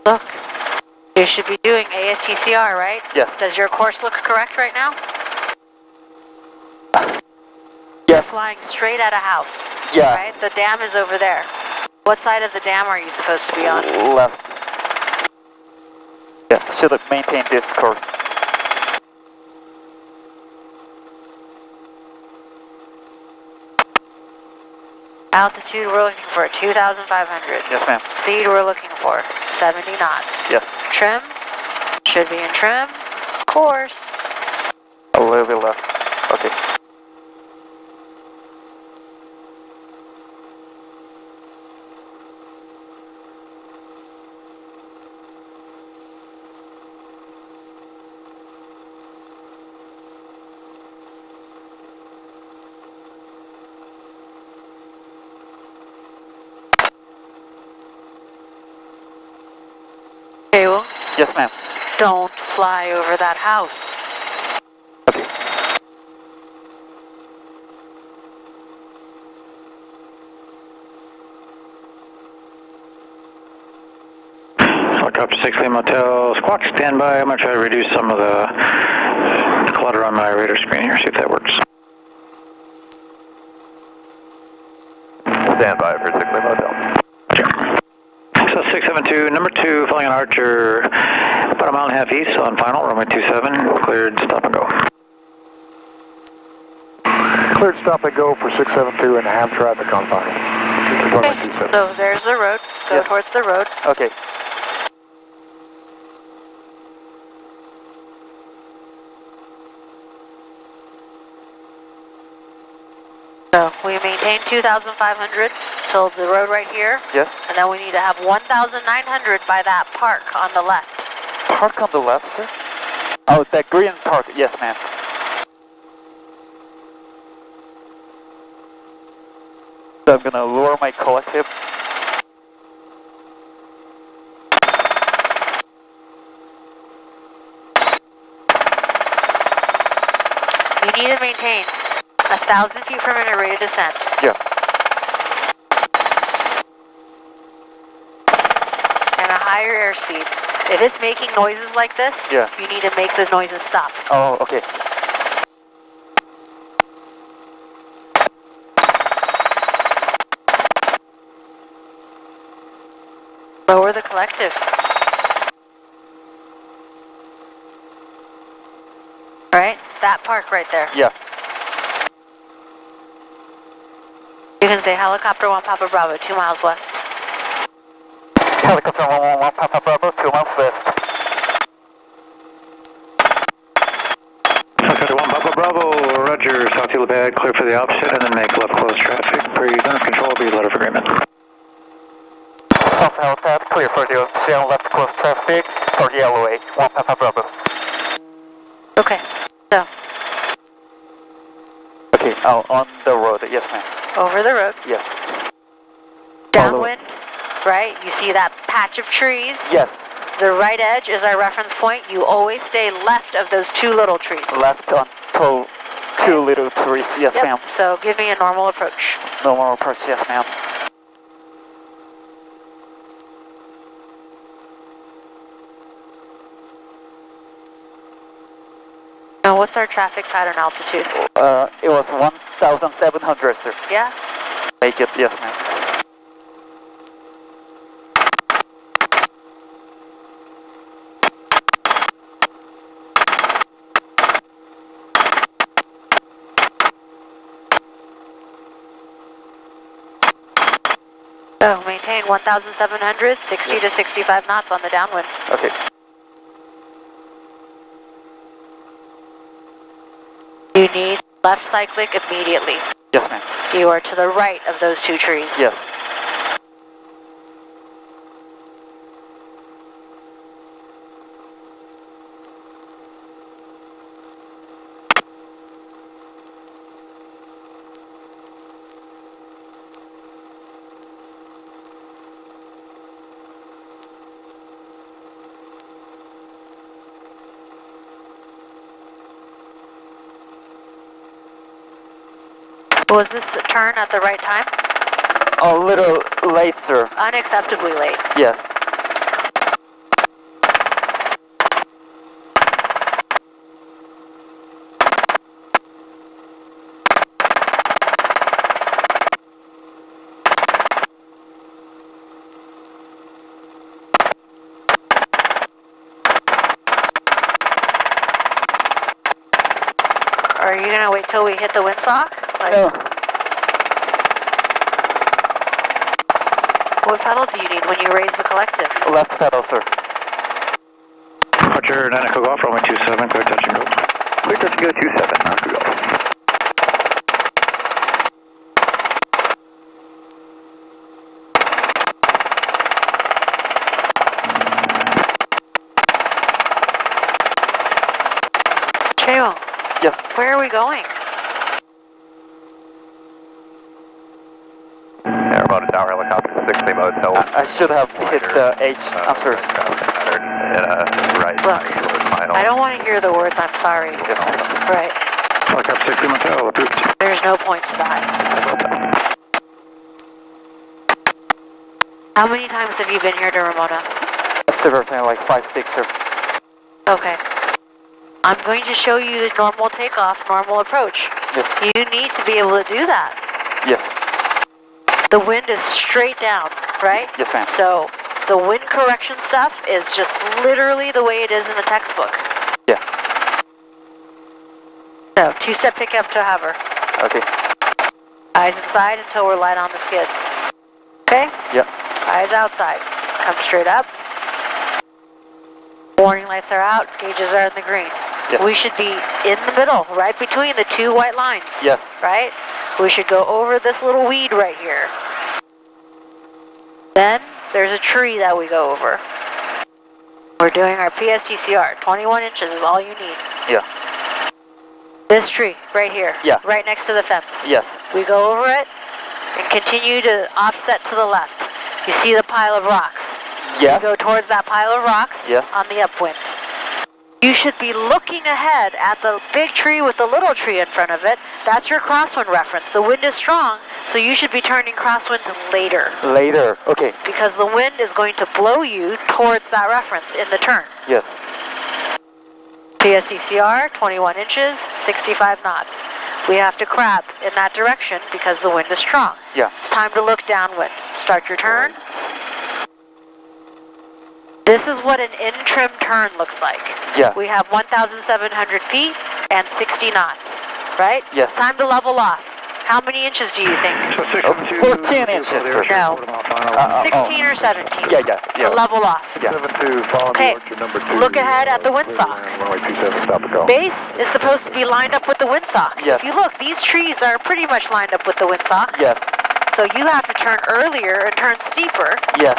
B: Look, you should be doing ASTCR, right?
C: Yes.
B: Does your course look correct right now?
C: Yeah.
B: You're flying straight at a house.
C: Yeah.
B: Right? The dam is over there. What side of the dam are you supposed to be on?
C: Left. Yeah, should have maintained this course.
B: Altitude, we're looking for 2,500.
C: Yes, ma'am.
B: Speed, we're looking for 70 knots.
C: Yes.
B: Trim, should be in trim. Course.
C: A little bit left. Okay.
B: Okay, well,
C: Yes, ma'am.
B: don't fly over that house.
C: Okay.
D: Helicopter 6 Lima Motel, squawk standby. I'm going to try to reduce some of the clutter on my radar screen here, see if that works.
A: Standby for 6 Lima Motel.
D: So 672, number 2, flying an Archer, about a mile and a half east on final, runway 27, cleared, stop and go.
G: Cleared stop and go for 672 and ham traffic on final.
B: Okay, so there's the road. Go towards the road.
C: Okay.
B: So we maintain 2,500 till the road right here.
C: Yes.
B: And then we need to have 1,900 by that park on the left.
C: Park on the left, sir? Oh, that green park. Yes, ma'am. So I'm gonna lower my collective.
B: You need to maintain 1,000 feet per minute rate of descent.
C: Yeah.
B: And a higher airspeed. If it's making noises like this,
C: Yeah.
B: you need to make the noises stop.
C: Oh, okay.
B: Lower the collective. Right? That park right there.
C: Yeah.
B: You can say helicopter 1 Papa Bravo, 2 miles west.
C: Helicopter 111 Papa Bravo, 2 miles west.
D: Helicopter 1 Papa Bravo, roger, south helipad, clear for the opposite, and then make left close traffic. Per your zone of control, be letter of agreement.
C: South helipad, clear for the opposite, left close traffic, for the LOA, 1 Papa Bravo.
B: Okay, so
C: Okay, on the road, yes, ma'am.
B: over the road,
C: Yes.
B: downwind, right? You see that patch of trees?
C: Yes.
B: The right edge is our reference point. You always stay left of those 2 little trees.
C: Left on 2 little trees, yes,
B: Yep,
C: ma'am.
B: so give me a normal approach.
C: Normal approach, yes, ma'am.
B: Now, what's our traffic pattern altitude?
C: It was 1,700, sir.
B: Yeah?
C: Make it, yes, ma'am.
B: maintain 1,700, 60 to 65 knots on the downwind.
C: Okay.
B: You need left cyclic immediately.
C: Yes, ma'am.
B: You are to the right of those two trees.
C: Yes.
B: Was this a turn at the right time?
C: A little late, sir.
B: Unacceptably late.
C: Yes.
B: Are you gonna wait till we hit the windsock?
C: No.
B: What pedal do you need when you raise the collective?
C: Left pedal, sir.
D: Roger, 9 Echo Golf, runway 27, clear touch and go.
A: Clear touch and go 27, Echo Golf.
B: Cheo,
C: Yes.
B: where are we going?
A: Airboat Tower helicopter 60 mode, so
C: I should have hit the H. I'm sorry.
A: Right.
B: Look, I don't want to hear the words I'm sorry.
C: Yes, ma'am.
B: Right.
D: Helicopter 60 Motel, approved.
B: There's no point to that. How many times have you been here to Ramona?
C: Several thing, like 5, 6, sir.
B: Okay. I'm going to show you the normal takeoff, normal approach.
C: Yes.
B: You need to be able to do that.
C: Yes.
B: The wind is straight down, right?
C: Yes, ma'am.
B: So the wind correction stuff is just literally the way it is in the textbook.
C: Yeah.
B: So 2-step pickup to hover.
C: Okay.
B: Eyes inside until we're light on the skids. Okay?
C: Yep.
B: Eyes outside. Come straight up. Warning lights are out. Gauges are in the green.
C: Yes.
B: We should be in the middle, right between the two white lines.
C: Yes.
B: Right? We should go over this little weed right here. Then there's a tree that we go over. We're doing our PSTCR. 21 inches is all you need.
C: Yeah.
B: This tree right here.
C: Yeah.
B: Right next to the fence.
C: Yes.
B: We go over it and continue to offset to the left. You see the pile of rocks.
C: Yes.
B: We go towards that pile of rocks
C: Yes.
B: on the upwind. You should be looking ahead at the big tree with the little tree in front of it. That's your crosswind reference. The wind is strong, so you should be turning crosswind later.
C: Later. Okay.
B: Because the wind is going to blow you towards that reference in the turn.
C: Yes.
B: PSTCR, 21 inches, 65 knots. We have to crab in that direction because the wind is strong.
C: Yeah.
B: It's time to look downwind. Start your turn. This is what an in-trim turn looks like.
C: Yeah.
B: We have 1,700 feet and 60 knots, right?
C: Yes.
B: Time to level off. How many inches do you think?
C: 14 inches, sir.
B: No. 16 or 17?
C: Yeah.
B: To level off.
C: Yeah.
G: 72, following
B: Okay,
G: the Orchard number 2.
B: look ahead at the windsock.
G: Runway 27, stop and go.
B: Base is supposed to be lined up with the windsock.
C: Yes.
B: If you look, these trees are pretty much lined up with the windsock.
C: Yes.
B: So you have to turn earlier and turn steeper
C: Yes.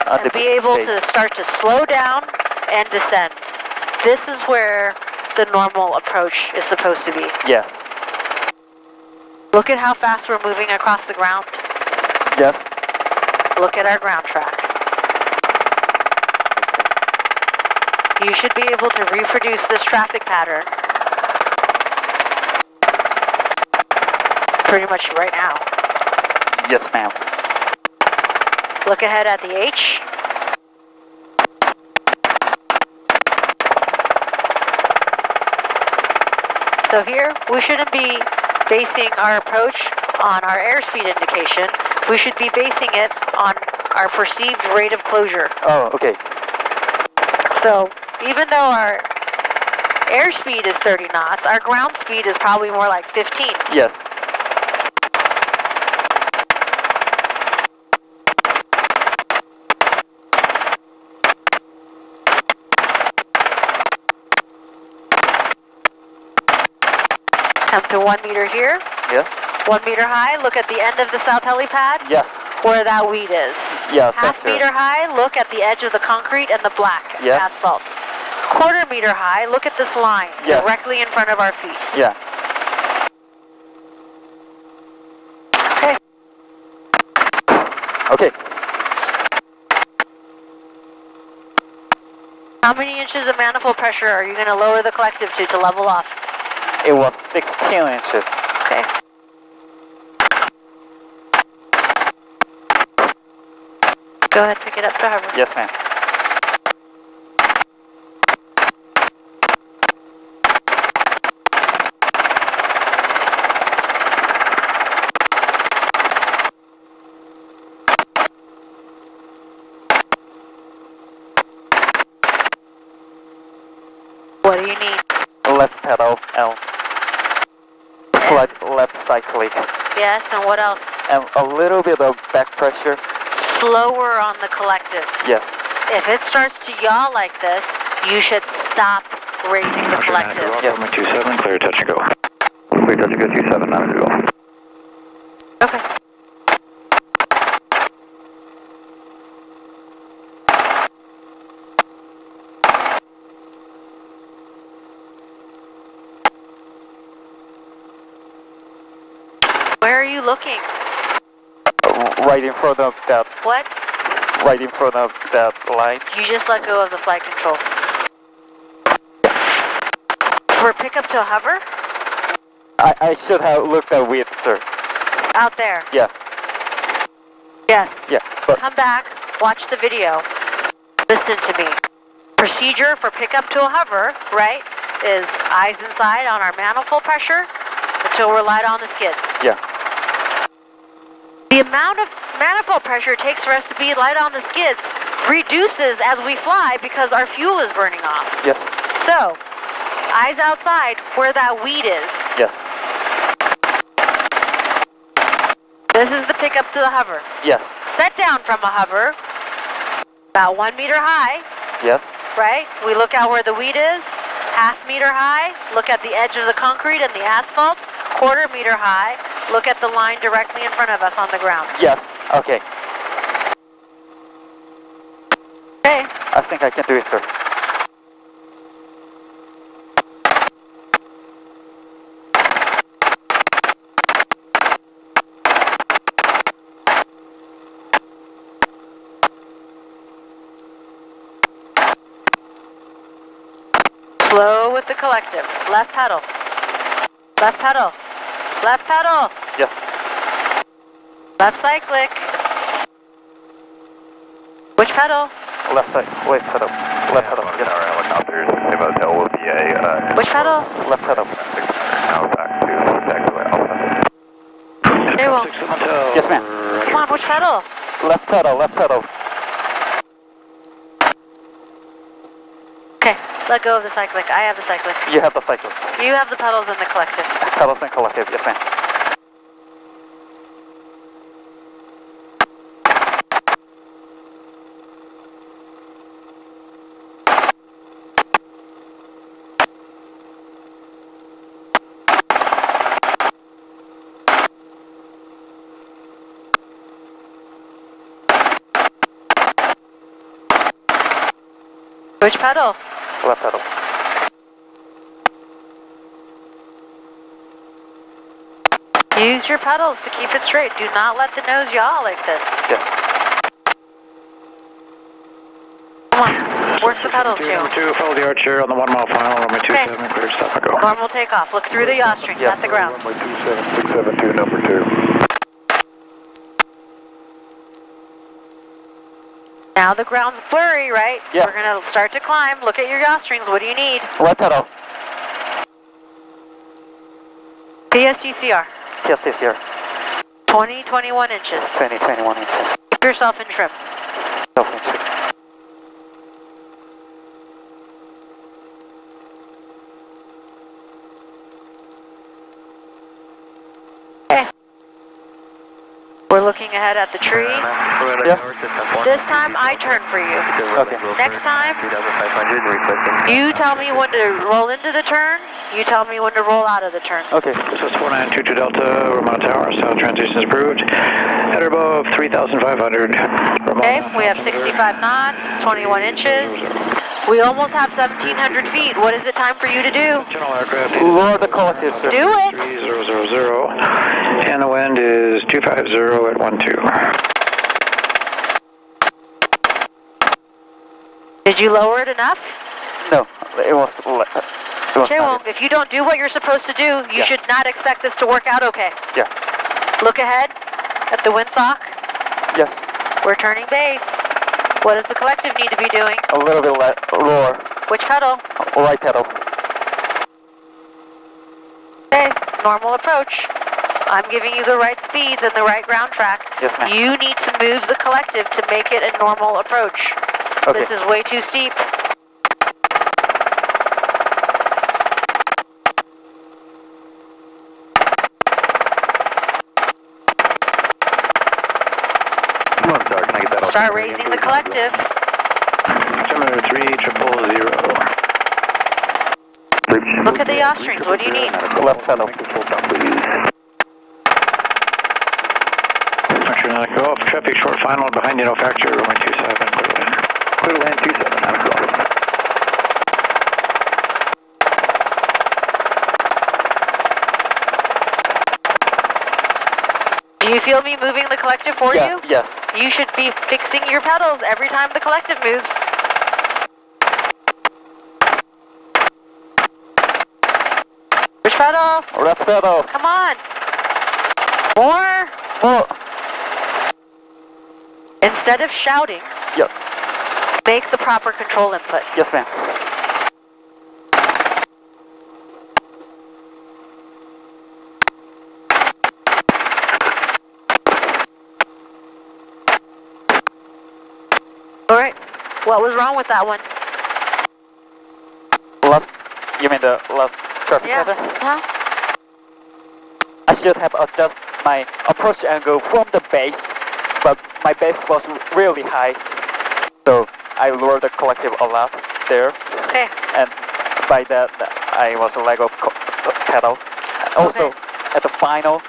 B: and be able to start to slow down and descend. This is where the normal approach is supposed to be.
C: Yes.
B: Look at how fast we're moving across the ground.
C: Yes.
B: Look at our ground track. You should be able to reproduce this traffic pattern pretty much right now.
C: Yes, ma'am.
B: Look ahead at the H. So here, we shouldn't be basing our approach on our airspeed indication. We should be basing it on our perceived rate of closure.
C: Oh, okay.
B: So even though our airspeed is 30 knots, our ground speed is probably more like 15.
C: Yes.
B: Come to 1 meter here.
C: Yes.
B: 1 meter high, look at the end of the south helipad.
C: Yes.
B: Where that weed is.
C: Yes.
B: Half meter high, look at the edge of the concrete and the black asphalt. Quarter meter high, look at this line directly in front of our feet.
C: Yeah.
B: Okay.
C: Okay.
B: How many inches of manifold pressure are you going to lower the collective to level off?
C: It was 16 inches.
B: Okay. Go ahead, pick it up to hover.
C: Yes, ma'am.
B: What do you need?
C: Left pedal and slight left side click.
B: Yes, and what else?
C: And a little bit of back pressure.
B: Slower on the collective.
C: Yes.
B: If it starts to yaw like this, you should stop raising the collective.
D: Yes. 27, clear touch and go.
A: Clear touch and go 27, not to go.
B: Okay. Where are you looking?
C: Right in front of that.
B: What?
C: Right in front of that line.
B: You just let go of the flight controls. For pickup to hover?
C: I should have looked at width, sir.
B: Out there.
C: Yeah.
B: Yes.
C: Yeah. But
B: Come back, watch the video. Listen to me. Procedure for pickup to a hover, right, is eyes inside on our manifold pressure until we're light on the skids.
C: yeah.
B: The amount of manifold pressure it takes for us to be light on the skids reduces as we fly because our fuel is burning off.
C: Yes.
B: So, eyes outside where that weed is.
C: Yes.
B: This is the pickup to the hover.
C: Yes.
B: Set down from a hover, about 1 meter high,
C: Yes.
B: right? We look out where the weed is. Half meter high, look at the edge of the concrete and the asphalt. Quarter meter high, look at the line directly in front of us on the ground.
C: Yes. Okay.
B: Okay.
C: I think I can do it, sir.
B: Slow with the collective. Left pedal. Left pedal. Left pedal.
C: Yes.
B: Left cyclic. Which pedal?
C: Left side. Wait, pedal. Left pedal. Yes.
A: Our helicopters, Same Hotel will be a...
B: Which pedal?
C: Left pedal.
A: Now back to taxiway Alpha.
B: Very well.
C: Yes, ma'am.
B: Come on, which pedal?
C: Left pedal. Left pedal.
B: Okay, let go of the cyclic. I have the cyclic.
C: You have the cycle.
B: You have the pedals in the collective.
C: Pedals and collective. Yes, ma'am.
B: Which pedal?
C: Left pedal.
B: Use your pedals to keep it straight. Do not let the nose yaw like this.
C: Yes.
B: Come on, work the pedals, Joe.
D: Number 2, follow the archer on the 1 mile final, runway 27, clear to stop and go.
B: Normal takeoff. Look through the yaw strings
C: Yes.
B: at the ground.
G: Runway 27672, number 2.
B: Now the ground's blurry, right?
C: Yes.
B: We're going to start to climb. Look at your yaw strings. What do you need?
C: Right pedal.
B: PSTCR.
C: Yes, this here.
B: 20, 21 inches.
C: 20, 21 inches.
B: Keep yourself in trim.
C: Self-entry.
B: Okay. We're looking ahead at the tree.
C: Yes.
B: This time I turn for you.
C: Okay.
B: Next time, you tell me when to roll into the turn, you tell me when to roll out of the turn.
C: Okay.
D: This is 4922 Delta, Ramona Tower, south transition is approved. Header above 3,500.
B: Okay, we have 65 knots, 21 inches. We almost have 1,700 feet. What is it time for you to do?
D: General aircraft.
C: Lower the collective, sir.
B: Do it.
D: 3000. And the wind is 250 at 12.
B: Did you lower it enough?
C: No, it was
B: Okay, well, if you don't do what you're supposed to do, you should not expect this to work out okay.
C: Yeah.
B: Look ahead at the windsock.
C: Yes.
B: We're turning base. What does the collective need to be doing?
C: A little bit lower.
B: Which pedal?
C: Right pedal.
B: Okay, normal approach. I'm giving you the right speeds and the right ground track.
C: Yes, ma'am.
B: You need to move the collective to make it a normal approach.
C: Okay.
B: This is way too steep.
A: Come on, Star, can I get that?
B: Start raising the collective.
D: Altimeter 3000.
B: Look at the yaw strings. What do you need?
C: Left pedal.
D: Go off traffic short final behind you, no factor, runway 27.
A: Clear to land 27, 9 o'clock.
B: Do you feel me moving the collective for you?
C: Yes.
B: You should be fixing your pedals every time the collective moves. Which pedal?
C: Left pedal.
B: Come on. More.
C: More.
B: Instead of shouting,
C: Yes.
B: make the proper control input.
C: Yes, ma'am.
B: Alright. What was wrong with that one?
C: Last, you mean the last traffic pattern?
B: Uh-huh.
C: I should have adjusted my approach angle from the base, but my base was really high, so I lowered the collective a lot there,
B: Okay.
C: and by that I was let go of pedal. Also,
B: Okay.
C: at the final,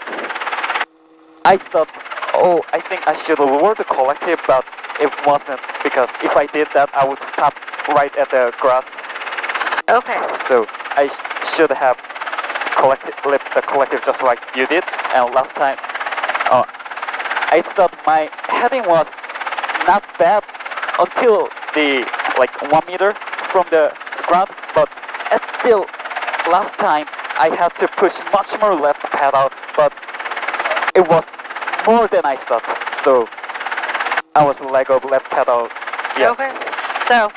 C: I thought, oh, I think I should lower the collective, but it wasn't, because if I did that, I would stop right at the grass.
B: Okay.
C: So I should have lift the collective just like you did. And last time, I thought my heading was not bad until the 1 meter from the ground, but until last time I had to push much more left pedal, but it was more than I thought. So I was let go of left pedal. Yeah.
B: Okay. So,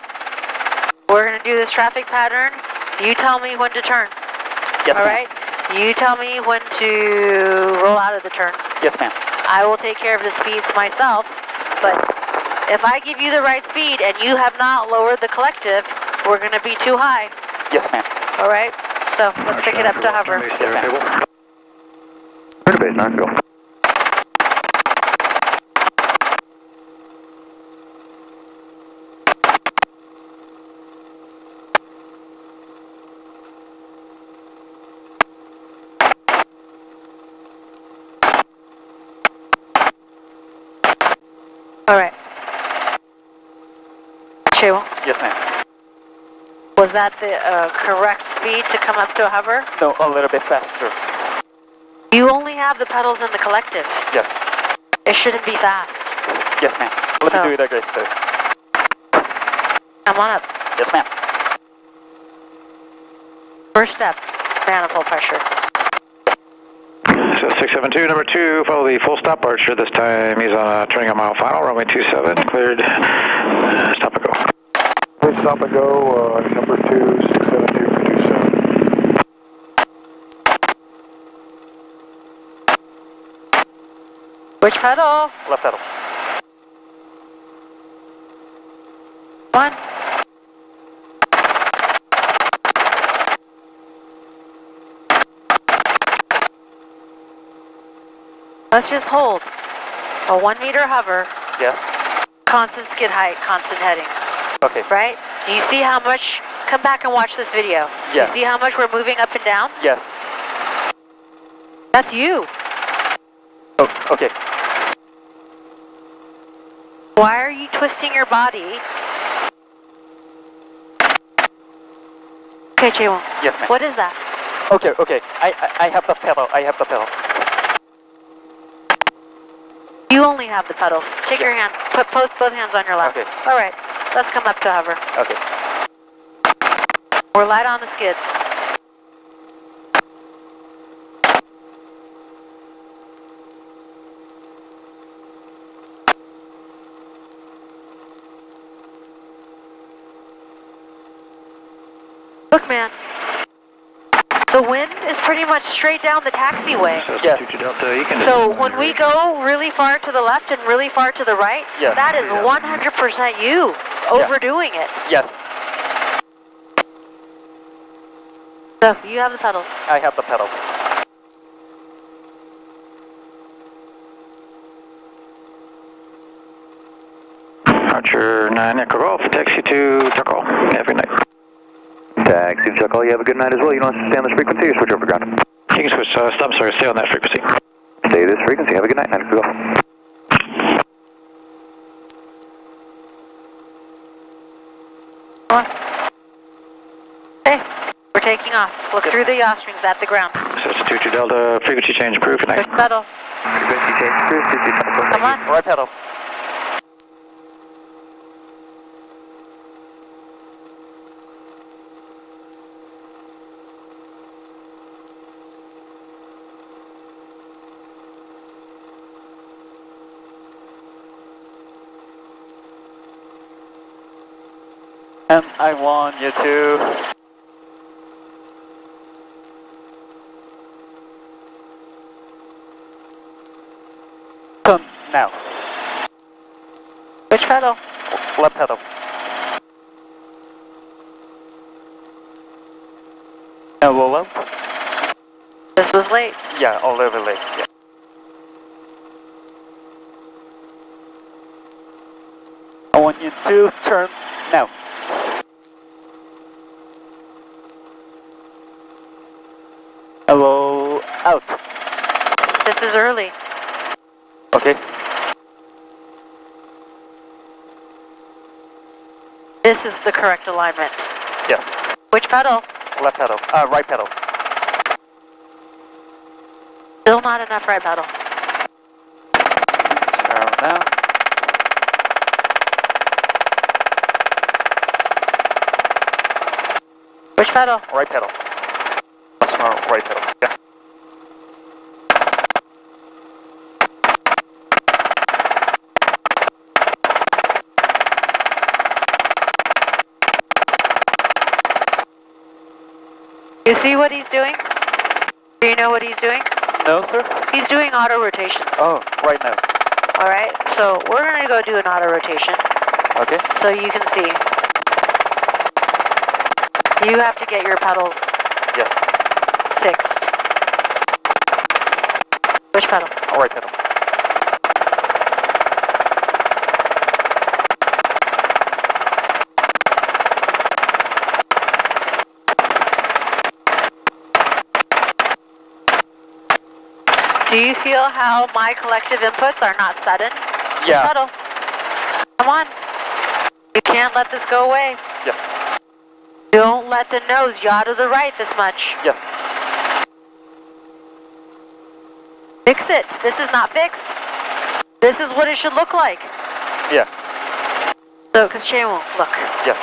B: we're going to do this traffic pattern. You tell me when to turn.
C: Yes,
B: All
C: ma'am.
B: right? You tell me when to roll out of the turn.
C: Yes, ma'am.
B: I will take care of the speeds myself, but if I give you the right speed and you have not lowered the collective, we're going to be too high.
C: Yes, ma'am.
B: All right? So, let's pick it up to hover.
C: Yes, ma'am.
A: Clear to base, 9 go.
B: All right. Cheryl,
C: Yes, ma'am.
B: was that the correct speed to come up to a hover?
C: No, a little bit faster.
B: You only have the pedals in the collective.
C: Yes.
B: It shouldn't be fast.
C: Yes, ma'am. Let
B: So-
C: me do it again, sir.
B: Come on up.
C: Yes, ma'am.
B: First step, manifold pressure.
D: So 672, number 2, follow the full stop archer. This time he's on a turning a mile final, runway 27, cleared, stop and go.
G: Please stop and go, number 2, 672 for 27.
B: Which pedal?
C: Left pedal.
B: One. Let's just hold. a 1 meter hover.
C: Yes.
B: Constant skid height, constant heading.
C: Okay.
B: Right? Do you see how much? Come back and watch this video.
C: Yes.
B: You see how much we're moving up and down?
C: Yes.
B: That's you.
C: Oh, okay.
B: Why are you twisting your body? Okay, Jaewon.
C: Yes, ma'am.
B: What is that?
C: Okay, okay. I have the pedal. I have the pedal.
B: You only have the pedals. Take your hand. Put both hands on your lap.
C: Okay.
B: All right. Let's come up to hover.
C: Okay.
B: We're light on the skids. Look, man. The wind is pretty much straight down the taxiway.
C: Yes.
B: So when we go really far to the left and really far to the right,
C: yes.
B: That is 100% you overdoing it.
C: Yes.
B: So you have the pedals.
C: I have the pedals.
D: Archer 9 Echo Golf, taxi to Chuckle. Every night.
A: Taxi to Chuckle, you have a good night as well. You don't have to stay on this frequency or switch over ground?
D: You can switch, stop, sorry, stay on that frequency.
A: Stay this frequency, have a good night. 9 Echo Golf.
B: Come on. Hey, we're taking off. Look through the yaw strings at the ground.
D: So it's 22 Delta, frequency change approved, good night.
B: Push pedal.
A: Frequency change approved, 22 Delta.
B: Come on.
C: Right pedal. And I want you to... turn now.
B: Which pedal?
C: Left pedal. And roll up.
B: This was late.
C: Yeah, a little bit late. Yeah. I want you to turn now. Hello, out.
B: This is early.
C: Okay.
B: This is the correct alignment.
C: Yes.
B: Which pedal?
C: Left pedal. Right pedal.
B: Still not enough right pedal.
C: Turn now.
B: Which pedal?
C: Right pedal. Right pedal. Yeah.
B: You see what he's doing? Do you know what he's doing?
C: No, sir.
B: He's doing auto rotation.
C: Oh, right now.
B: All right. So we're gonna go do an auto rotation.
C: Okay.
B: So you can see. You have to get your pedals
C: Yes.
B: fixed. Which pedal?
C: Right pedal.
B: Do you feel how my collective inputs are not sudden?
C: Yeah.
B: Pedal. Come on. You can't let this go away.
C: Yes.
B: Don't let the nose yaw to the right this much.
C: Yes.
B: Fix it. This is not fixed. This is what it should look like.
C: Yeah.
B: So, because Jaewon, look.
C: Yes.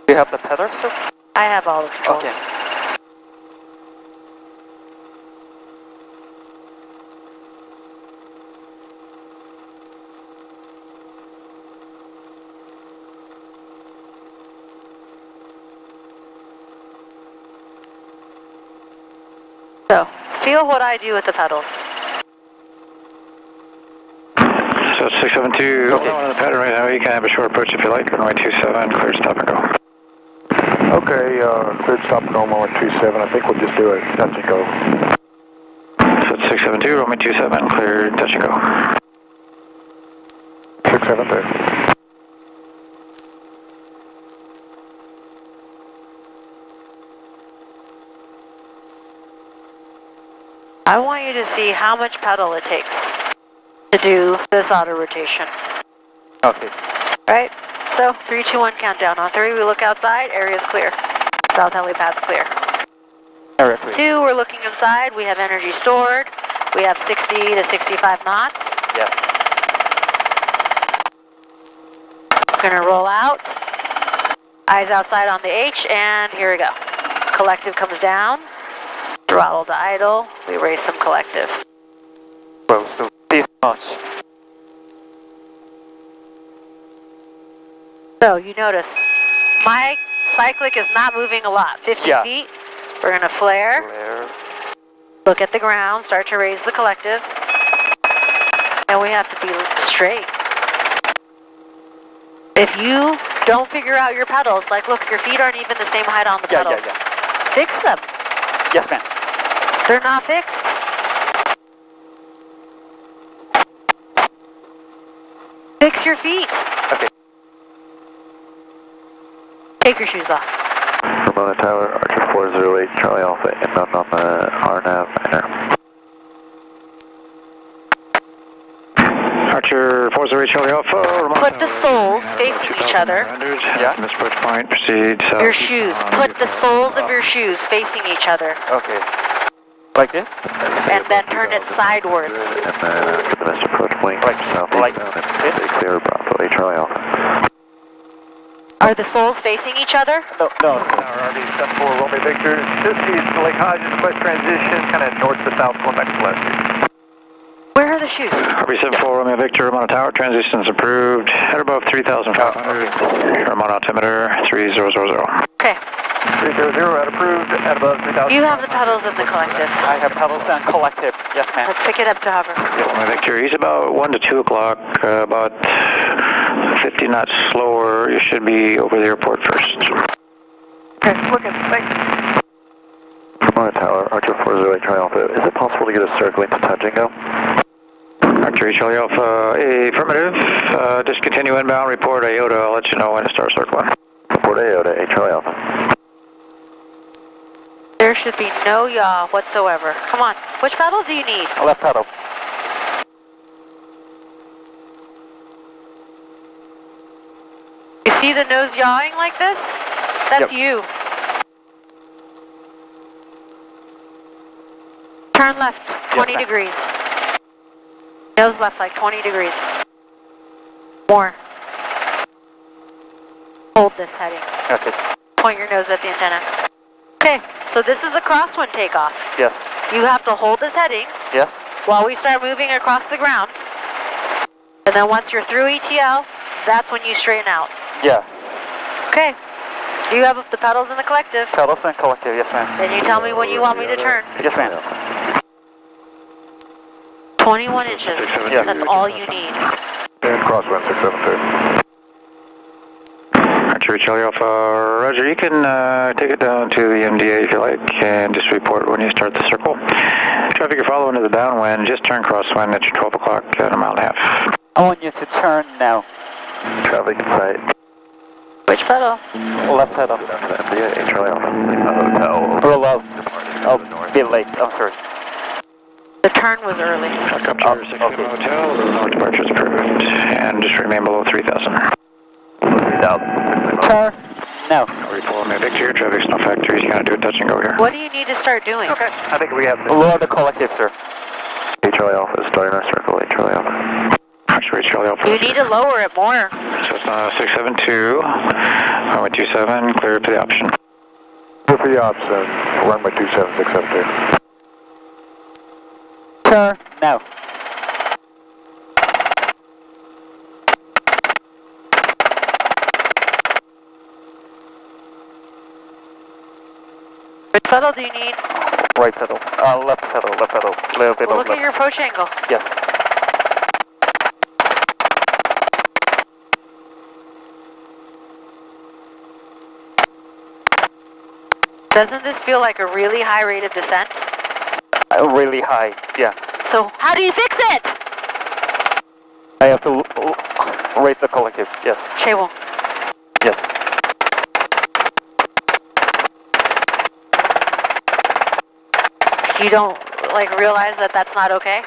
C: Do you have the pedals, sir?
B: I have all the controls.
C: Okay.
B: So, feel what I do with the pedals.
D: So it's 672,
C: Okay.
D: on the pattern right now, you can have a short approach if you like, runway 27, clear stop and go.
G: Okay, cleared stop and go, Roman 27. I think we'll just do it. Touch and go.
D: So it's 672, Roman 27, cleared, touch and go.
G: 673.
B: I want you to see how much pedal it takes to do this auto rotation.
C: Okay.
B: Right? So, 3, 2, 1 countdown. On 3, we look outside, area's clear. South helipad's clear.
C: Area clear.
B: 2, we're looking inside, we have energy stored. We have 60 to 65 knots.
C: Yes.
B: Gonna roll out. Eyes outside on the H, and here we go. Collective comes down. Throttle to idle. We raise some collective.
C: Well, so this much.
B: So you notice, my cyclic is not moving a lot. 50 feet. We're gonna flare. Look at the ground. Start to raise the collective. And we have to be straight. If you don't figure out your pedals, like look, your feet aren't even the same height on the pedals. Fix them.
C: Yes, ma'am.
B: They're not fixed. Fix your feet.
C: Okay.
B: Take your shoes off.
A: Ramona Tower, Archer 408, Charlie Alpha, inbound on the RNAV.
D: Archer 408, Charlie Alpha, Ramona
B: Put the soles facing each other.
D: Yeah. This approach point, proceed.
B: Your shoes. Put the soles of your shoes facing each other.
C: Okay. Like this?
B: And then turn it sidewards.
A: And then after the missed approach point, southeast
C: like
A: down and
C: this?
A: clear Bravo 8, Charlie Alpha.
B: Are the soles facing each other?
C: No, no.
A: RV 74, Romeo Victor. This is Lake Hodges, west transition, kind of north to south, going back to west.
B: Where are the shoes?
D: RV 74, Romeo Victor, Ramona Tower, transitions approved. At above 3,500. Ramona altimeter 3000.
B: Okay.
A: 300 at approved, at above 3,000.
B: You have the pedals in the collective.
C: I have pedals and collective. Yes, ma'am.
B: Let's pick it up to hover.
D: Romeo Victor, he's about 1 to 2 o'clock, about 50 knots slower. You should be over the airport first.
A: Okay, looking, thanks. Ramona Tower, Archer 408, Charlie Alpha. Is it possible to get a circling to touch and go?
D: Archer Charlie Alpha, affirmative. Discontinue inbound, report IOTA. I'll let you know when to start circling.
A: Report IOTA, Charlie Alpha.
B: There should be no yaw whatsoever. Come on. Which pedal do you need?
C: Left pedal.
B: You see the nose yawing like this? That's you. Turn left 20 degrees. Nose left like 20 degrees. More. Hold this heading.
C: Okay.
B: Point your nose at the antenna. Okay, so this is a crosswind takeoff.
C: Yes.
B: You have to hold this heading
C: Yes.
B: while we start moving across the ground. And then once you're through ETL, that's when you straighten out.
C: Yeah.
B: Okay. Do you have the pedals in the collective?
C: Pedals and collective. Yes, ma'am.
B: Then you tell me when you want me to turn.
C: Yes, ma'am.
B: 21 inches.
C: Yeah.
B: That's all you need.
G: And crosswind 672.
D: Archer Charlie Alpha, Roger. You can take it down to the MDA if you like, and just report when you start the circle. Traffic you're following is a downwind. Just turn crosswind at your 12 o'clock at a mile and a half.
C: I want you to turn now.
A: Traffic in sight.
B: Which pedal?
C: Left pedal.
A: MDA, Charlie Alpha. Hotel.
C: Roll out. Oh, bit late. I'm sorry.
B: The turn was early.
D: Truck up to 6 Hotel, north departure is approved, and just remain below 3,000.
C: Turn now.
D: Report me Victor, traffic's no factories, you gotta do a touch and go here.
B: What do you need to start doing?
A: Okay, I think we have to.
C: Lower the collective, sir.
A: Charlie Alpha is starting our circle, Charlie Alpha.
D: Archer Charlie Alpha.
B: You need to lower it more.
D: So it's 672, runway 27, clear to the option.
G: Clear for the option, runway 27, 672.
C: Turn now.
B: Which pedal do you need?
C: Right pedal. Left pedal. Left pedal. Little bit
B: Well,
C: of
B: look at your approach angle.
C: Yes.
B: Doesn't this feel like a really high rate of descent?
C: Really high, yeah.
B: So how do you fix it?
C: I have to raise the collective, yes.
B: Chaewol.
C: Yes.
B: You don't, like, realize that that's not okay?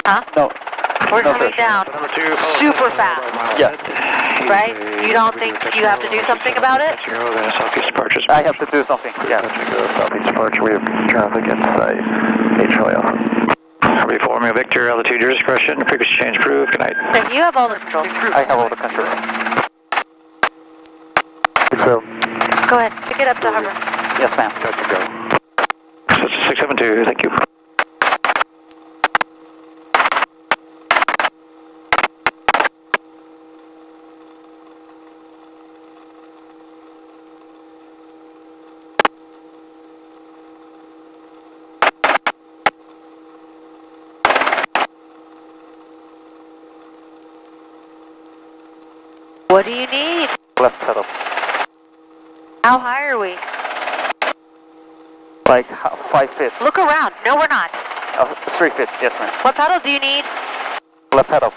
B: Huh?
C: No.
B: We're
C: No,
B: coming
C: sir.
B: down super fast,
C: Yeah.
B: right? You don't think you have to do something about it?
C: I have to do something, yeah.
A: Southeast departure, we have traffic in sight. Charlie Alpha.
D: Harvey 4, Romeo Victor, altitude your discretion, frequency change approved, good night.
B: And you have all the controls.
C: I have all the controls.
G: So,
B: Go ahead, pick it up to hover.
C: Yes, ma'am.
G: touch and go.
D: 672, thank you.
B: What do you need?
C: Left pedal.
B: How high are we?
C: Like 5 feet.
B: Look around. No, we're not.
C: 3 feet, yes, ma'am.
B: What pedal do you need?
C: Left pedal.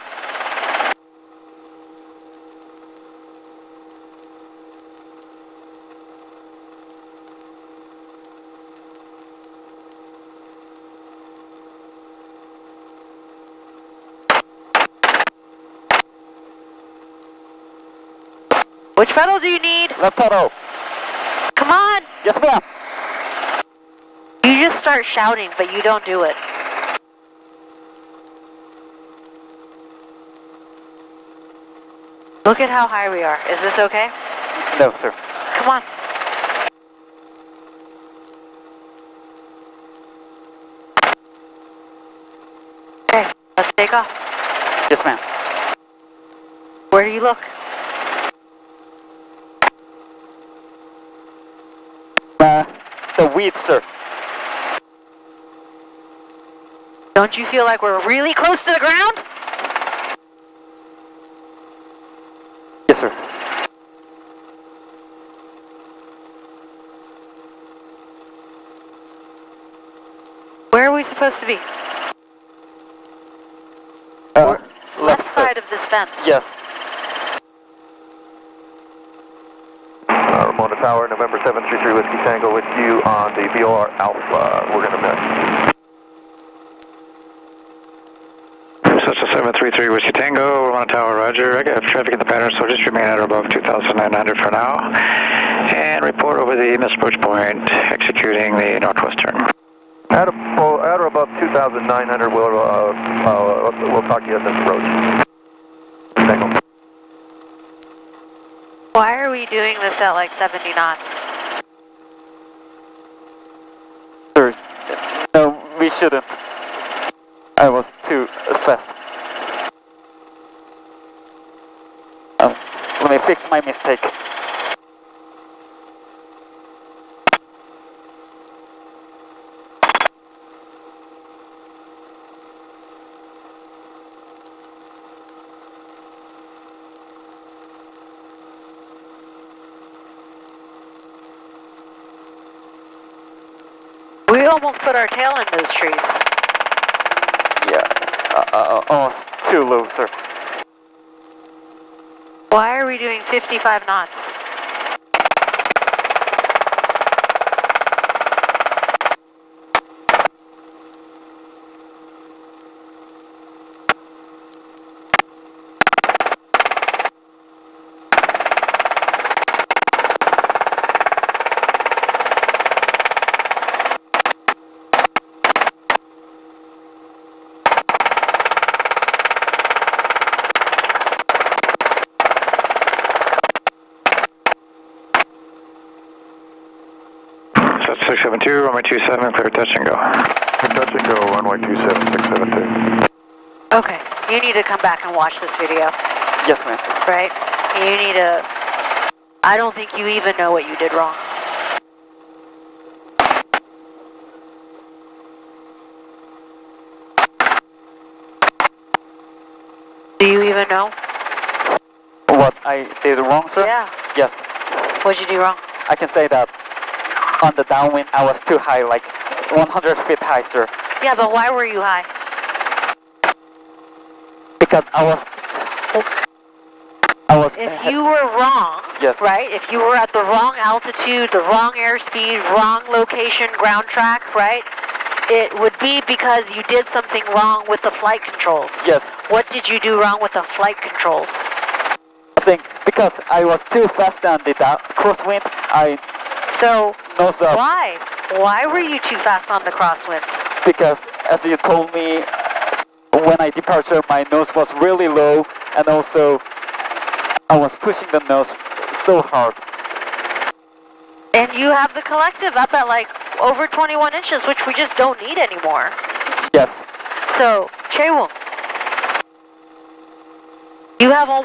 B: Which pedal do you need?
C: Left pedal.
B: Come on.
C: Yes, ma'am.
B: You just start shouting, but you don't do it. Look at how high we are. Is this okay?
C: No, sir.
B: Come on. Okay, let's take off.
C: Yes, ma'am.
B: Where do you look?
C: The weeds, sir.
B: Don't you feel like we're really close to the ground?
C: Yes, sir.
B: Where are we supposed to be?
C: Left
B: side of this fence.
C: Yes.
A: Ramona Tower, November 733 Whiskey Tango with you on the VOR Alpha. We're going to miss.
D: So it's a 733 Whiskey Tango, Ramona Tower, roger. I got traffic in the pattern, so just remain at or above 2,900 for now. And report over the missed approach point, executing the northwestern.
A: At or above 2,900, we'll talk to you at this approach. Tango.
B: Why are we doing this at like 70 knots?
C: Sir, no, we shouldn't. I was too fast. Let me fix my mistake.
B: We almost put our tail in those trees.
C: Yeah, almost too low, sir.
B: Why are we doing 55 knots?
D: So it's 672, runway 27, clear touch and go.
G: Touch and go, runway 27, 672.
B: Okay, you need to come back and watch this video,
C: Yes, ma'am.
B: right? You need to... I don't think you even know what you did wrong. Do you even know?
C: What I did wrong, sir?
B: Yeah.
C: Yes.
B: What'd you do wrong?
C: I can say that on the downwind I was too high, like 100 feet high, sir.
B: Yeah, but why were you high?
C: Because I was.
B: If you were wrong,
C: yes.
B: Right? If you were at the wrong altitude, the wrong airspeed, wrong location, ground track, right? It would be because you did something wrong with the flight controls.
C: Yes.
B: What did you do wrong with the flight controls?
C: I think because I was too fast on the crosswind,
B: So,
C: nosed up.
B: why? Why were you too fast on the crosswind?
C: Because, as you told me, when I departed, my nose was really low, and also I was pushing the nose so hard.
B: And you have the collective up at like over 21 inches, which we just don't need anymore.
C: Yes.
B: So, Chaewon,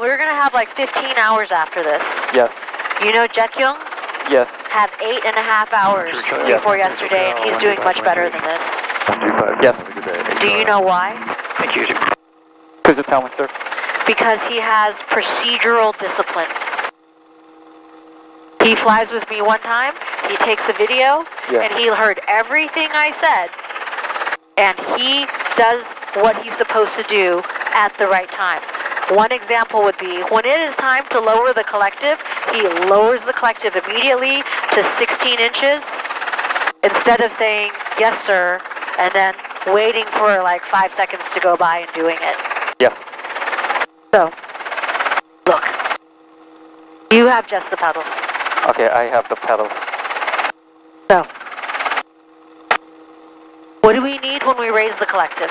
B: we're going to have like 15 hours after this.
C: Yes.
B: You know Jaekyung
C: Yes.
B: had 8.5 hours before yesterday, and he's doing much better than this.
C: Yes.
B: Do you know why?
C: Thank you. Could you tell me, sir?
B: Because he has procedural discipline. He flies with me one time, he takes a video, and he heard everything I said, and he does what he's supposed to do at the right time. One example would be, when it is time to lower the collective, he lowers the collective immediately to 16 inches, instead of saying, yes sir, and then waiting for like 5 seconds to go by and doing it.
C: Yes.
B: So, look, you have just the pedals.
C: Okay, I have the pedals.
B: So, what do we need when we raise the collective?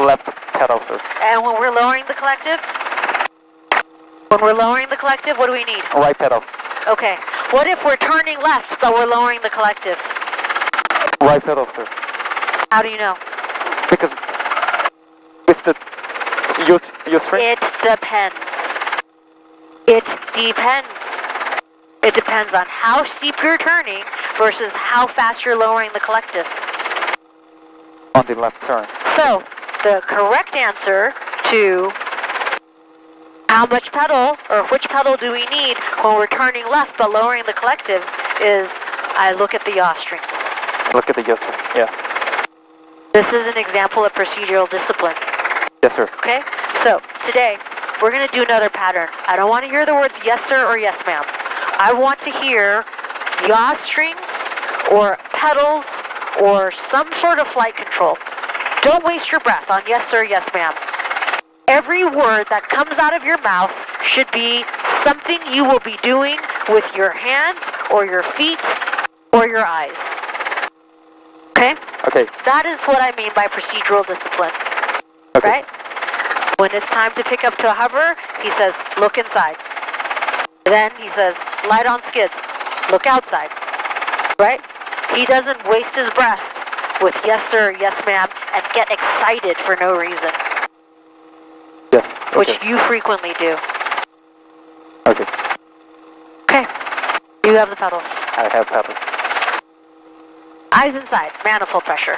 C: Left pedal, sir.
B: And when we're lowering the collective? When we're lowering the collective, what do we need?
C: Right pedal.
B: Okay. What if we're turning left, but we're lowering the collective?
C: Right pedal, sir.
B: How do you know?
C: Because with the you string.
B: It depends. It depends. It depends on how steep you're turning versus how fast you're lowering the collective.
C: On the left turn.
B: So, the correct answer to how much pedal, or which pedal do we need when we're turning left but lowering the collective, is I look at the yaw strings.
C: Look at the yes, sir. Yes.
B: This is an example of procedural discipline.
C: Yes, sir.
B: Okay? So, today, we're going to do another pattern. I don't want to hear the words yes sir or yes ma'am. I want to hear yaw strings or pedals or some sort of flight control. Don't waste your breath on yes sir, yes ma'am. Every word that comes out of your mouth should be something you will be doing with your hands or your feet or your eyes. Okay?
C: Okay.
B: That is what I mean by procedural discipline.
C: Okay.
B: Right? When it's time to pick up to a hover, he says, look inside. Then he says, light on skids, look outside. Right? He doesn't waste his breath with yes sir, yes ma'am, and get excited for no reason.
C: Yes. Okay.
B: Which you frequently do.
C: Okay.
B: Okay. You have the pedals.
C: I have pedals.
B: Eyes inside, manifold pressure.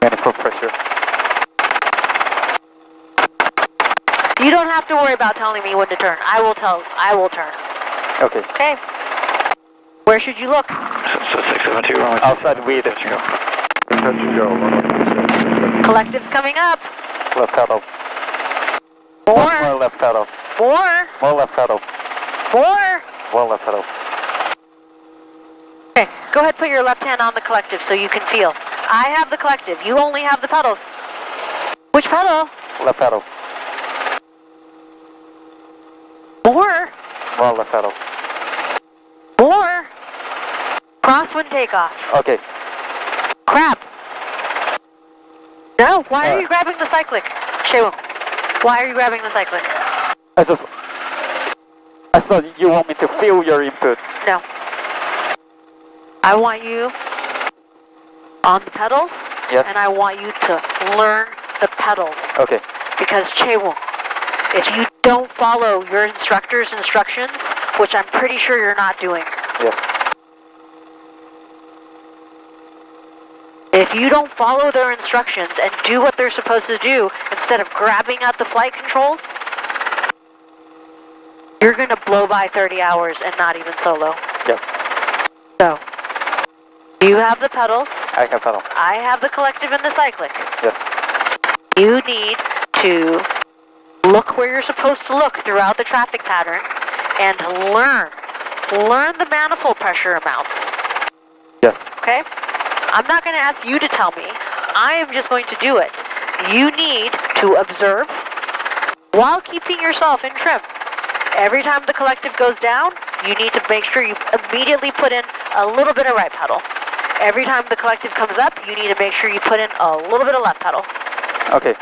C: Manifold pressure.
B: You don't have to worry about telling me when to turn. I will turn.
C: Okay.
B: Okay. Where should you look?
D: So 672,
C: outside with it.
G: Touch and go.
B: Collective's coming up.
C: Left pedal.
B: More.
C: More left pedal.
B: More.
C: More left pedal.
B: More.
C: More left pedal.
B: Okay, go ahead, put your left hand on the collective so you can feel. I have the collective. You only have the pedals. Which pedal?
C: Left pedal.
B: More.
C: More left pedal.
B: More. Crosswind takeoff.
C: Okay.
B: Crap. No, why are you grabbing the cyclic? Shewo, why are you grabbing the cyclic?
C: I thought you want me to feel your input.
B: No. I want you on the pedals.
C: Yes.
B: And I want you to learn the pedals.
C: Okay.
B: Because Chaewon, if you don't follow your instructor's instructions, which I'm pretty sure you're not doing.
C: Yes.
B: If you don't follow their instructions and do what they're supposed to do instead of grabbing at the flight controls, going to blow by 30 hours and not even solo.
C: Yep.
B: So, you have the pedals.
C: I have pedal.
B: I have the collective and the cyclic.
C: Yes.
B: You need to look where you're supposed to look throughout the traffic pattern and learn the manifold pressure amounts.
C: Yes.
B: Okay? I'm not going to ask you to tell me. I am just going to do it. You need to observe while keeping yourself in trim. Every time the collective goes down, you need to make sure you immediately put in a little bit of right pedal. Every time the collective comes up, you need to make sure you put in a little bit of left pedal.
C: Okay.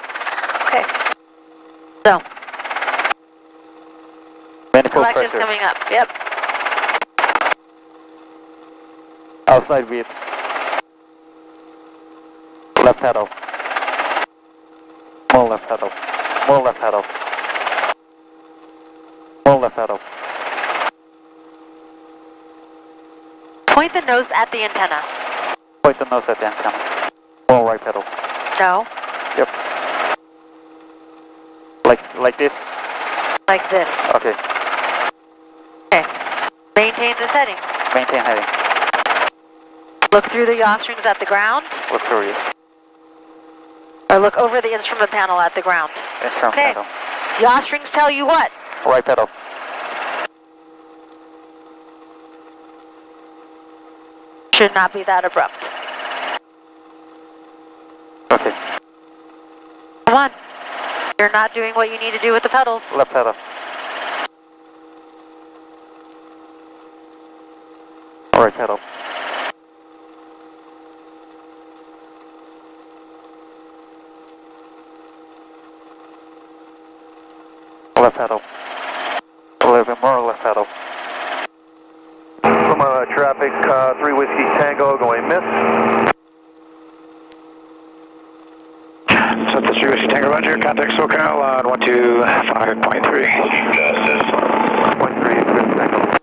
B: Okay. So.
C: Manifold
B: Collective's
C: pressure.
B: coming up. Yep.
C: Outside wheel. Left pedal. More left pedal. More left pedal. More left pedal.
B: Point the nose at the antenna.
C: Point the nose at the antenna. More right pedal.
B: No.
C: Yep. Like this?
B: Like this.
C: Okay.
B: Okay. Maintain this heading.
C: Maintain heading.
B: Look through the yaw strings at the ground.
C: Look through it.
B: Or look over the instrument panel at the ground.
C: Instrument
B: Okay.
C: pedal.
B: Yaw strings tell you what?
C: Right pedal.
B: Should not be that abrupt.
C: Okay.
B: Come on. You're not doing what you need to do with the pedals.
C: Left pedal. Right pedal. Left pedal. A little bit more left pedal.
A: From traffic, 3 Whiskey Tango going miss.
D: So that's 3 Whiskey Tango, roger. Contact SoCal on 125.3.
A: Justice. 1.3, Whiskey Tango.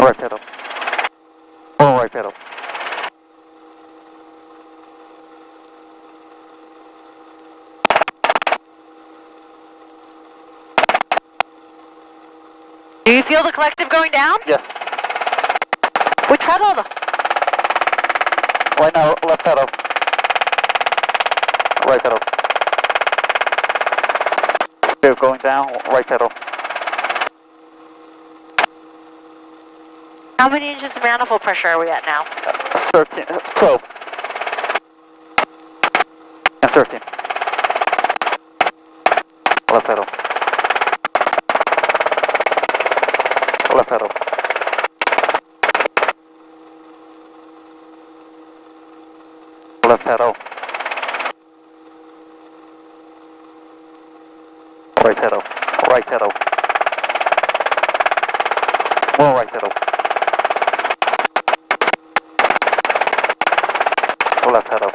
C: Right pedal. More right pedal.
B: Do you feel the collective going down?
C: Yes.
B: Which pedal?
C: Right now, left pedal. Right pedal. Still going down, right pedal.
B: How many inches of manifold pressure are we at now?
C: 13, 12. And 13. Left pedal. Left pedal. Left pedal. Right pedal. Right pedal. More right pedal. Left pedal.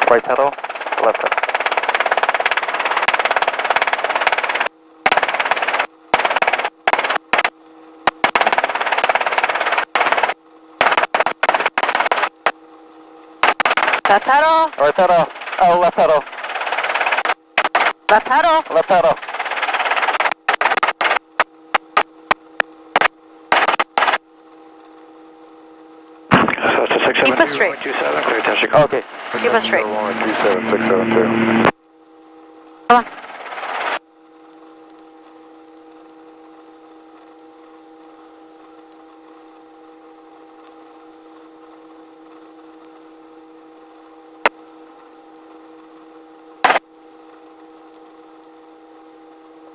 C: Right pedal. Left pedal.
B: Left pedal.
C: Right pedal. Oh, left pedal.
B: Left pedal.
C: Left pedal.
D: So it's a 672.
B: Keep us straight.
D: 27, clear touch.
C: Okay.
B: Keep us straight.
G: 37672.
B: Come on.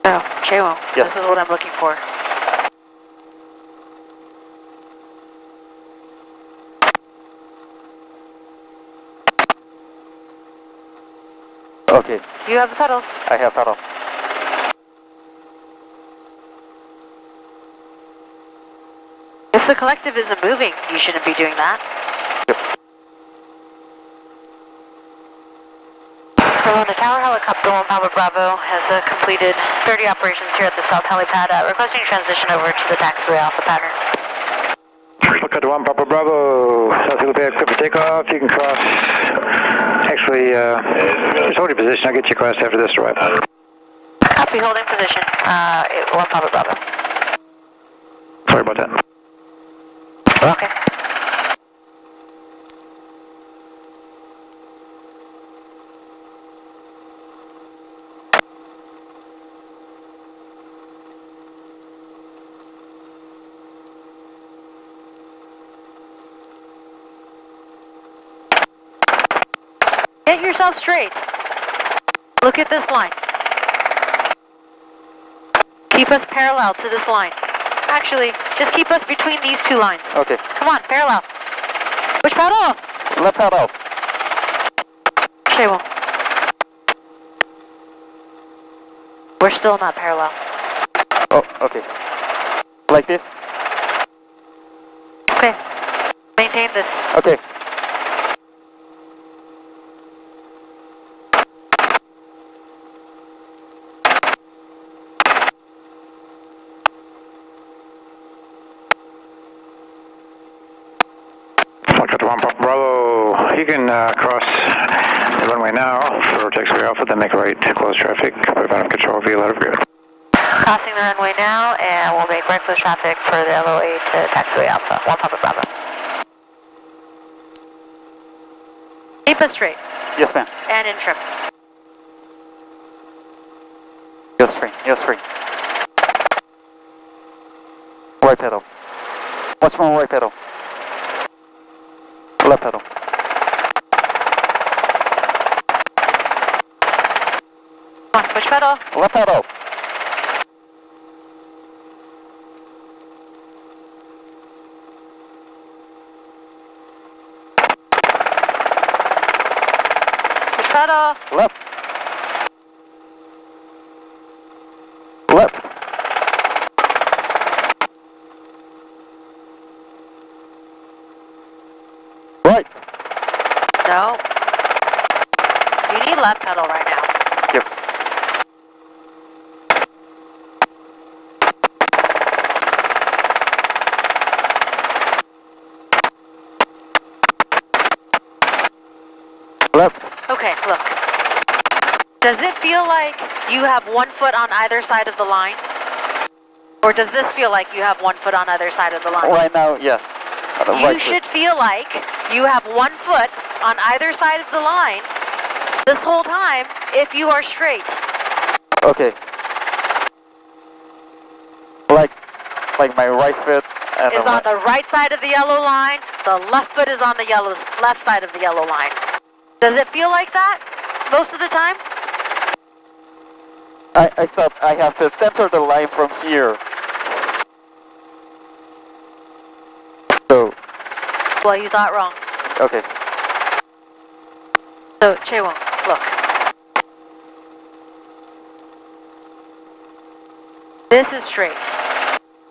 B: Oh, Chemo,
C: Yes.
B: this is what I'm looking for.
C: Okay.
B: You have the pedals.
C: I have pedal.
B: If the collective isn't moving, you shouldn't be doing that. Corona Tower helicopter 1 Papa Bravo has completed 30 operations here at the South Helipad, requesting transition over to the taxiway Alpha pattern.
D: Look at 1 Papa Bravo. South helipad clear for takeoff. You can cross. Actually, just hold your position. I'll get you across after this arrival.
B: Copy, holding position. 1 Papa Bravo.
D: Sorry about that.
B: Okay. Get yourself straight. Look at this line. Keep us parallel to this line. Actually, just keep us between these 2 lines.
C: Okay.
B: Come on, parallel. Which pedal?
C: Left pedal.
B: Shable. We're still not parallel.
C: Oh, okay. Like this?
B: Okay. Maintain this.
C: Okay.
D: Look at 1 Papa Bravo. You can cross the runway now for taxiway Alpha, then make a right to close traffic. Put out of control via letter of grid.
B: Crossing the runway now, and we'll make right close traffic for the LOA to taxiway Alpha. 1 Papa Bravo. Keep us straight.
C: Yes, ma'am.
B: And in trim.
C: Yes, free. Yes, free. Right pedal. Much more right pedal. Left pedal.
B: Come on, which pedal?
C: Left pedal.
B: Which pedal?
C: Left. Left. Right.
B: No. You need left pedal right now.
C: Yep. Left.
B: Okay, look. Does it feel like you have 1 foot on either side of the line? Or does this feel like you have 1 foot on either side of the line?
C: Right now, yes.
B: You should feel like you have 1 foot on either side of the line this whole time if you are straight.
C: Okay. Like my right foot
B: is on the right side of the yellow line. The left foot is on the left side of the yellow line. Does it feel like that most of the time?
C: I thought I have to center the line from here. So.
B: Well, you thought wrong.
C: Okay.
B: So, Chaewon, look. This is straight.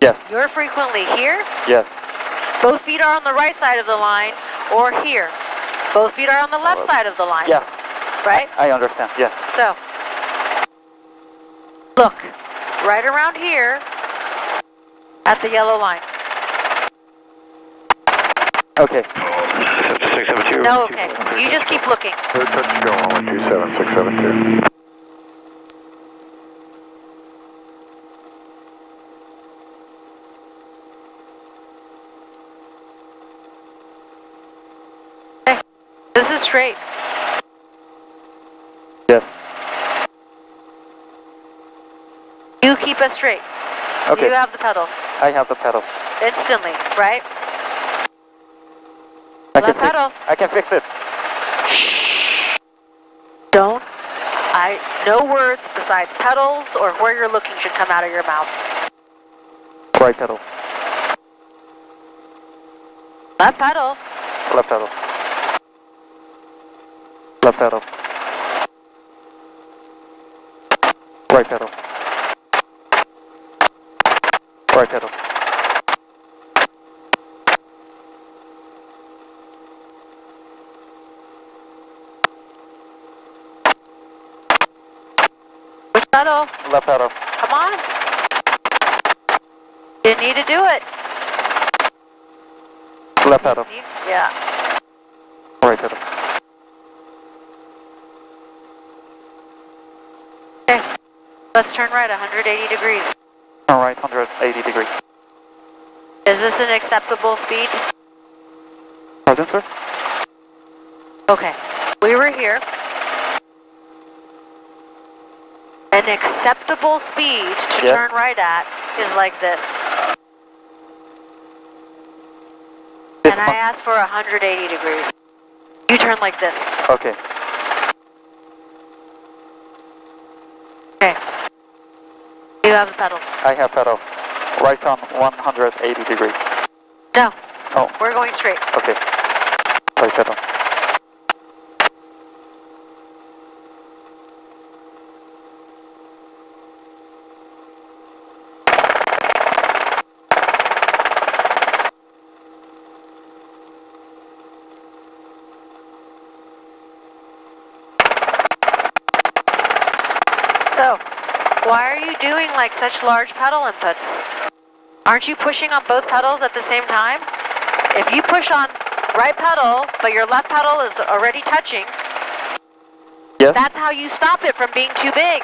C: Yes.
B: You're frequently here.
C: Yes.
B: Both feet are on the right side of the line, or here. Both feet are on the left side of the line.
C: Yes.
B: Right?
C: I understand, yes.
B: So, look, right around here at the yellow line.
C: Okay.
D: 672.
B: No, okay. You just keep looking.
G: Clear touch go on 27672.
B: Okay. This is straight.
C: Yes.
B: You keep us straight.
C: Okay.
B: You have the pedals.
C: I have the pedal.
B: Instantly, right?
C: Left
B: pedal.
C: I can fix it.
B: Shh. Don't. No words besides pedals or where you're looking should come out of your mouth.
C: Right pedal.
B: Left pedal.
C: Left pedal. Left pedal. Right pedal. Right pedal.
B: Which pedal?
C: Left pedal.
B: Come on. You need to do it.
C: Left pedal.
B: Yeah.
C: Right pedal.
B: Okay. Let's turn right 180 degrees.
C: All right, 180 degrees.
B: Is this an acceptable speed?
C: Pardon, sir?
B: Okay. We were here. An acceptable speed to turn right at is like this. And I asked for 180 degrees. You turn like this.
C: Okay.
B: Okay. You have the pedal.
C: I have pedal. Right on 180 degrees.
B: No.
C: Oh.
B: We're going straight.
C: Okay. Right pedal.
B: So, why are you doing like such large pedal inputs? Aren't you pushing on both pedals at the same time? If you push on right pedal, but your left pedal is already touching, that's how you stop it from being too big.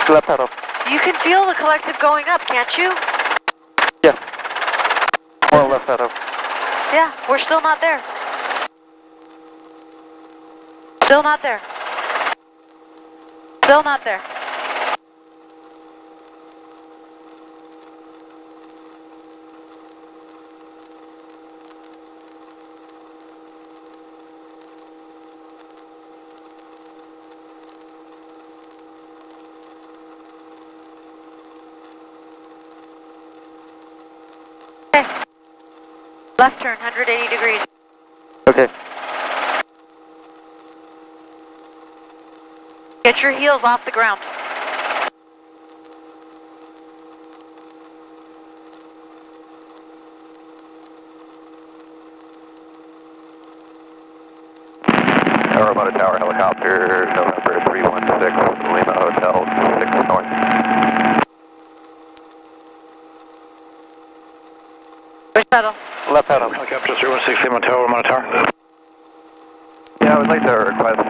C: Left pedal.
B: You can feel the collective going up, can't you?
C: Yes. More left pedal.
B: Yeah, we're still not there. Still not there. Still not there. Okay. Left turn, 180 degrees.
C: Okay.
B: Get your heels off the ground.
A: Aurora Tower helicopter, November 316, Lima Hotel, 6 North.
B: Which pedal?
C: Left pedal.
D: Helicopter 316 Lima Hotel, Tower.
A: Yeah, I would like to request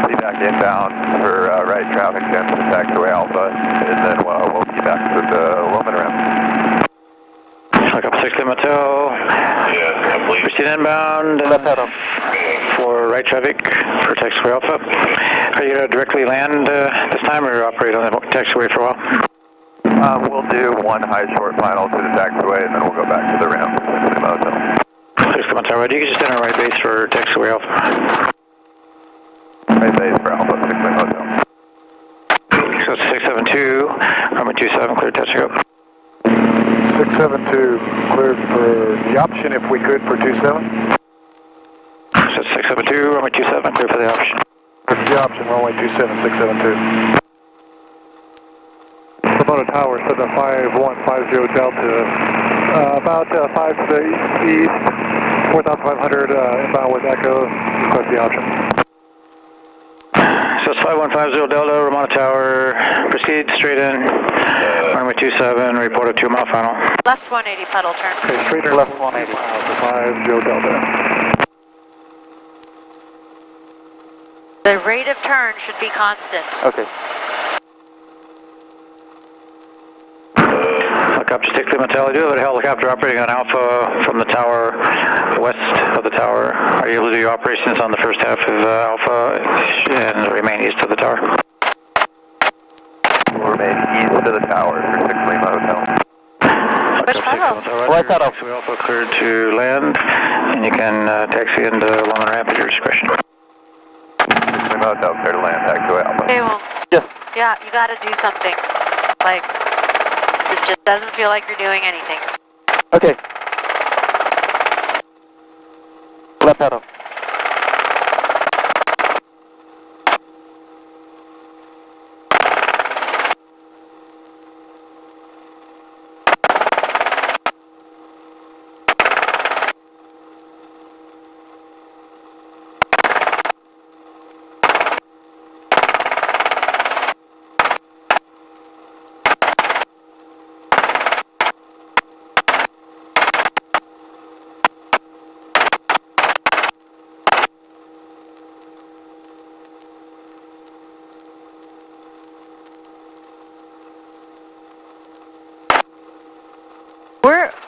A: feedback inbound for right traffic and taxiway Alpha, and then we'll be back to the Loman Rim.
D: Helicopter 6 Lima Hotel.
A: Yeah, please.
D: Proceed inbound.
C: Left pedal.
D: For right traffic for taxiway Alpha. Are you going to directly land this time or operate on the taxiway for a while?
A: We'll do one high short final to the taxiway, and then we'll go back to the ramp at the Hotel.
D: 6 Lima Tower, you can just enter right base for taxiway Alpha.
A: Right base for Alpha, 6 Lima Hotel.
D: So it's 672, runway 27, clear touch and go.
G: 672, cleared for the option if we could for 27.
D: So it's 672, runway 27, clear for the option.
G: For the option, runway 27, 672. Ramona Tower, 75150 Delta, about 5 to the east, 4,500 inbound with Echo, request the option.
D: So it's 5150 Delta, Ramona Tower, proceed straight in, runway 27, report a 2 mile final.
B: Left 180 pedal turn.
G: Okay, straighter left 180 miles to 50 Delta.
B: The rate of turn should be constant.
C: Okay.
D: Helicopter 6 Lima Hotel, I do have a helicopter operating on Alpha from the tower, west of the tower. Are you able to do your operations on the first half of Alpha and remain east of the tower?
A: We'll remain east of the tower for 6 Lima Hotel.
B: Which pedal?
C: Right pedal.
D: We also cleared to land, and you can taxi into Loman Ramp at your discretion.
A: 6 Lima Hotel, clear to land, taxiway Alpha.
B: Okay, well,
C: Yes.
B: yeah, you gotta do something. Like, it just doesn't feel like you're doing anything.
C: Okay. Left pedal.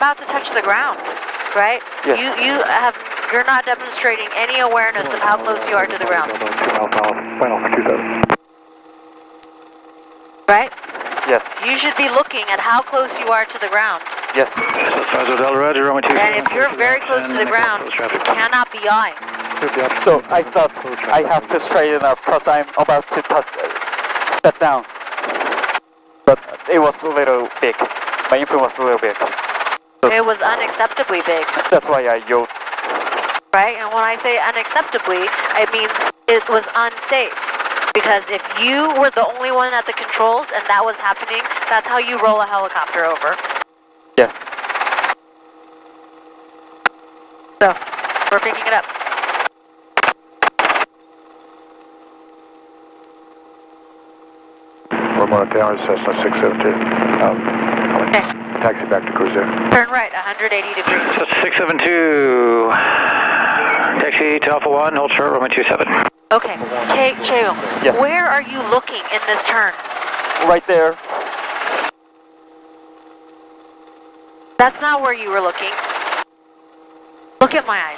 B: about to touch the ground, right?
C: Yes.
B: You're not demonstrating any awareness of how close you are to the ground.
G: 2 miles south, final for 27.
B: Right?
C: Yes.
B: You should be looking at how close you are to the ground.
C: Yes.
B: And if you're very close to the ground, you cannot be yawing.
C: So I thought I have to straighten up because I'm about to step down. But it was a little big. My input was a little big. So
B: It was unacceptably big.
C: that's why I yelled.
B: Right? And when I say unacceptably, it means it was unsafe. Because if you were the only one at the controls and that was happening, that's how you roll a helicopter over.
C: Yes.
B: So, we're picking it up.
G: Ramona Tower, Cessna 672.
B: Okay.
G: Taxi back to cruiser.
B: Turn right, 180 degrees.
D: 672. Taxi to Alpha 1, hold short, runway 27.
B: Okay. Cheo,
C: Yeah.
B: where are you looking in this turn?
C: Right there.
B: That's not where you were looking. Look at my eyes.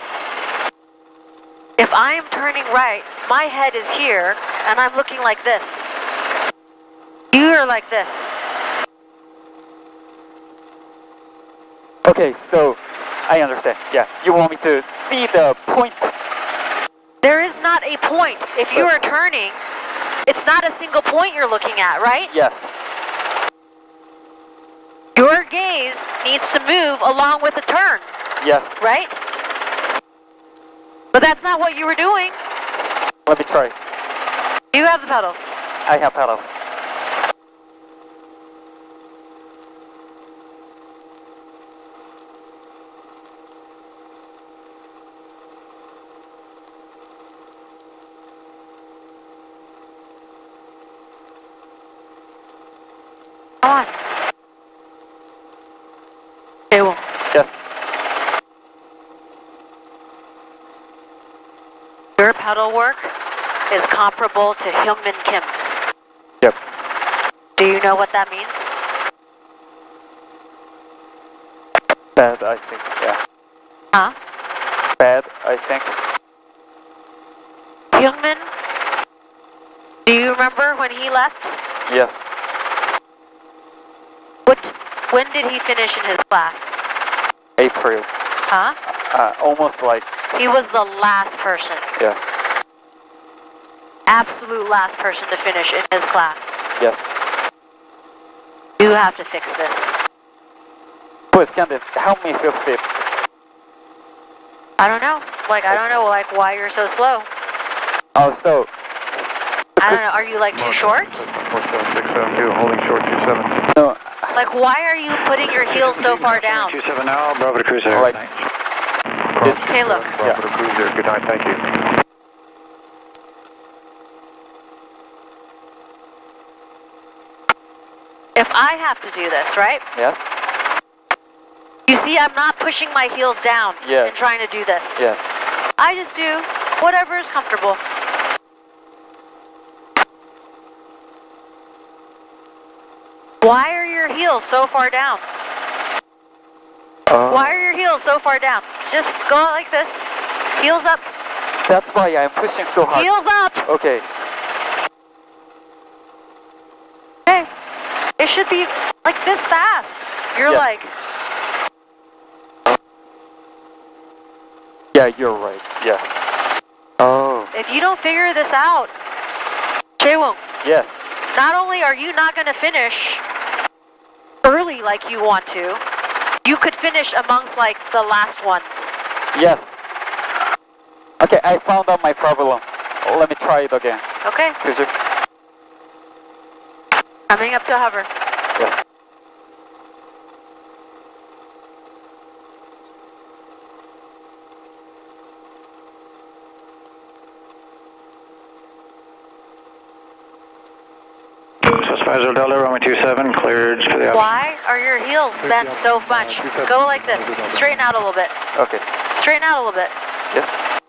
B: If I am turning right, my head is here, and I'm looking like this. You are like this.
C: Okay, so I understand. Yeah, you want me to see the point?
B: There is not a point. If you are turning, it's not a single point you're looking at, right?
C: Yes.
B: Your gaze needs to move along with the turn,
C: Yes.
B: right? But that's not what you were doing.
C: Let me try.
B: Do you have the pedals?
C: I have pedals.
B: Come on. Okay, well,
C: Yes.
B: your pedal work is comparable to Hyungmin Kim's.
C: Yep.
B: Do you know what that means?
C: Bad, I think. Yeah.
B: Huh?
C: Bad, I think.
B: Hyungmin? Do you remember when he left?
C: Yes.
B: When did he finish in his class?
C: April.
B: Huh?
C: Almost like,
B: He was the last person.
C: yes.
B: Absolute last person to finish in his class.
C: Yes.
B: You have to fix this.
C: Please, Candice, help me fix it.
B: I don't know. I don't know, why you're so slow.
C: Oh, so.
B: I don't know. Are you, too short?
G: 672, holding short 27.
C: No.
B: Why are you putting your heels so far down?
D: 27 now, Bravo to cruiser.
C: All right.
B: Okay, look.
G: Bravo to cruiser, good night, thank you.
B: If I have to do this, right?
C: Yes.
B: You see, I'm not pushing my heels down
C: Yes.
B: and trying to do this.
C: Yes.
B: I just do whatever is comfortable. Why are your heels so far down? Why are your heels so far down? Just go out like this. Heels up.
C: That's why I'm pushing so hard.
B: Heels up.
C: Okay.
B: Hey, it should be like this fast. You're
C: Yes.
B: like,
C: Yeah, you're right. Yeah. Oh.
B: if you don't figure this out, Jaewon,
C: Yes.
B: not only are you not going to finish early like you want to, you could finish amongst the last ones.
C: Yes. Okay, I found out my problem. Let me try it again.
B: Okay,
C: Could you?
B: coming up to hover.
C: Yes.
D: Spicer Delta, runway 27, cleared for the
B: Why are your heels bent so much? Go like this. Straighten out a little bit.
C: Okay.
B: Straighten out a little bit.
C: Yes.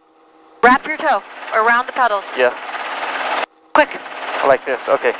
B: Wrap your toe around the pedals.
C: Yes.
B: Quick.
C: Like this. Okay.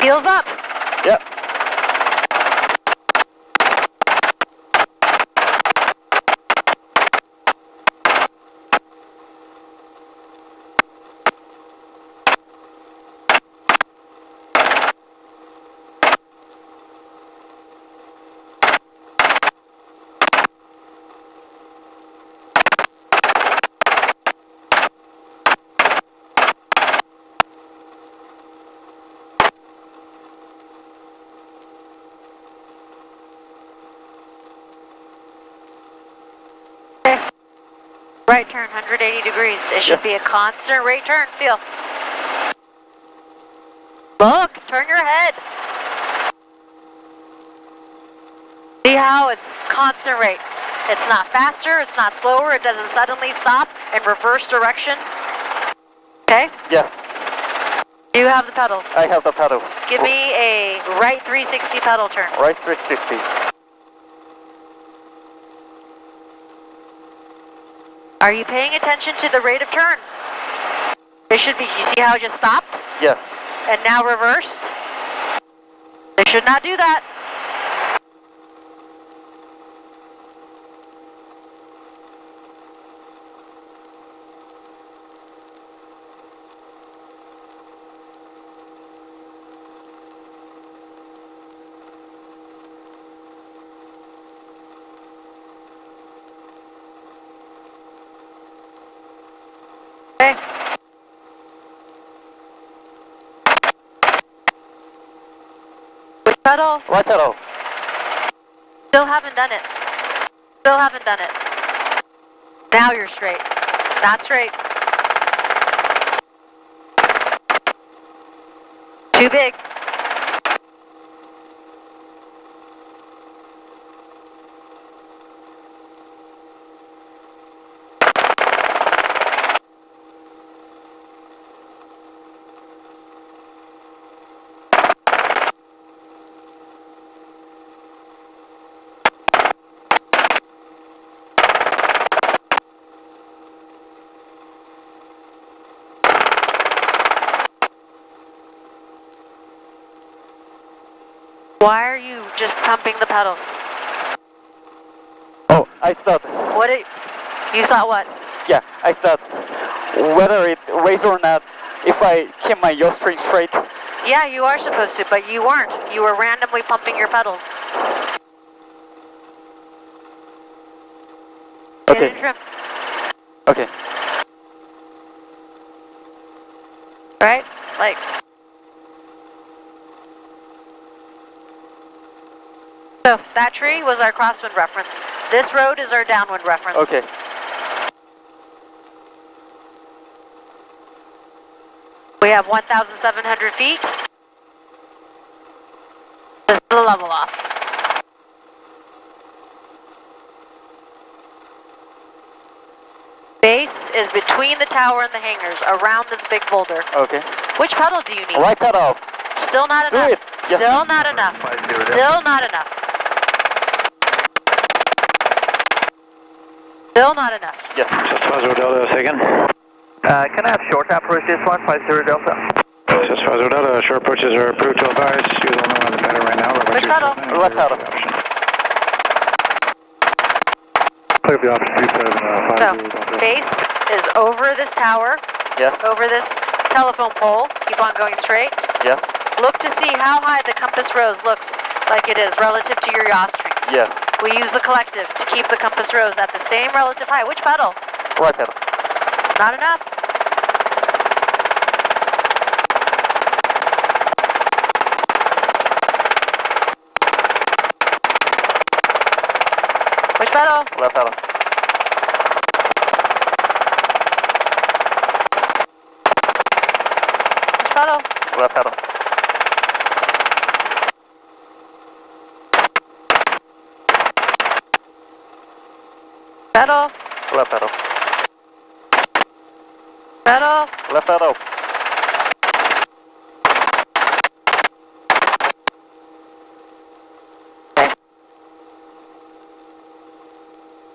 B: Heels up.
C: Yep.
B: Right turn, 180 degrees. It should be a constant right turn. Feel. Look, turn your head. See how it's constant rate. It's not faster, it's not slower, it doesn't suddenly stop in reverse direction. Okay?
C: Yes.
B: Do you have the pedals?
C: I have the pedals.
B: Give me a right 360 pedal turn.
C: Right 360.
B: Are you paying attention to the rate of turn? It should be, you see how it just stopped?
C: Yes.
B: And now reversed? They should not do that. Okay. Which pedal?
C: Right pedal.
B: Still haven't done it. Still haven't done it. Now you're straight. Not straight. Too big. Why are you just pumping the pedals?
C: Oh, I thought.
B: What did you thought what?
C: Yeah, I thought whether it weighs or not, if I keep my yaw string straight.
B: Yeah, you are supposed to, but you weren't. You were randomly pumping your pedals.
C: Okay.
B: Get in trim.
C: Okay.
B: Right? Like. So, that tree was our crosswind reference. This road is our downwind reference.
C: Okay.
B: We have 1,700 feet. This is the level off. Base is between the tower and the hangars, around this big boulder.
C: Okay.
B: Which pedal do you need?
C: Right pedal.
B: Still not
C: Do
B: enough.
C: it. Yes.
B: Still not enough. Still not enough. Still not enough.
C: Yes.
D: Sasfazo Delta, second.
A: Can I have short approach this one, 50 Delta?
D: Sasfazo Delta, short approaches are approved to advise. You're the only one on the pedal right now.
B: Which pedal?
C: Right pedal.
G: Clear the option 2750.
B: So, base is over this tower,
C: Yes.
B: over this telephone pole. Keep on going straight.
C: Yes.
B: Look to see how high the compass rose looks like it is relative to your yaw strings.
C: Yes.
B: We use the collective to keep the compass rose at the same relative height. Which pedal?
C: Right pedal.
B: Not enough. Which pedal?
C: Left pedal.
B: Which pedal?
C: Left pedal.
B: Pedal.
C: Left pedal.
B: Pedal.
C: Left pedal.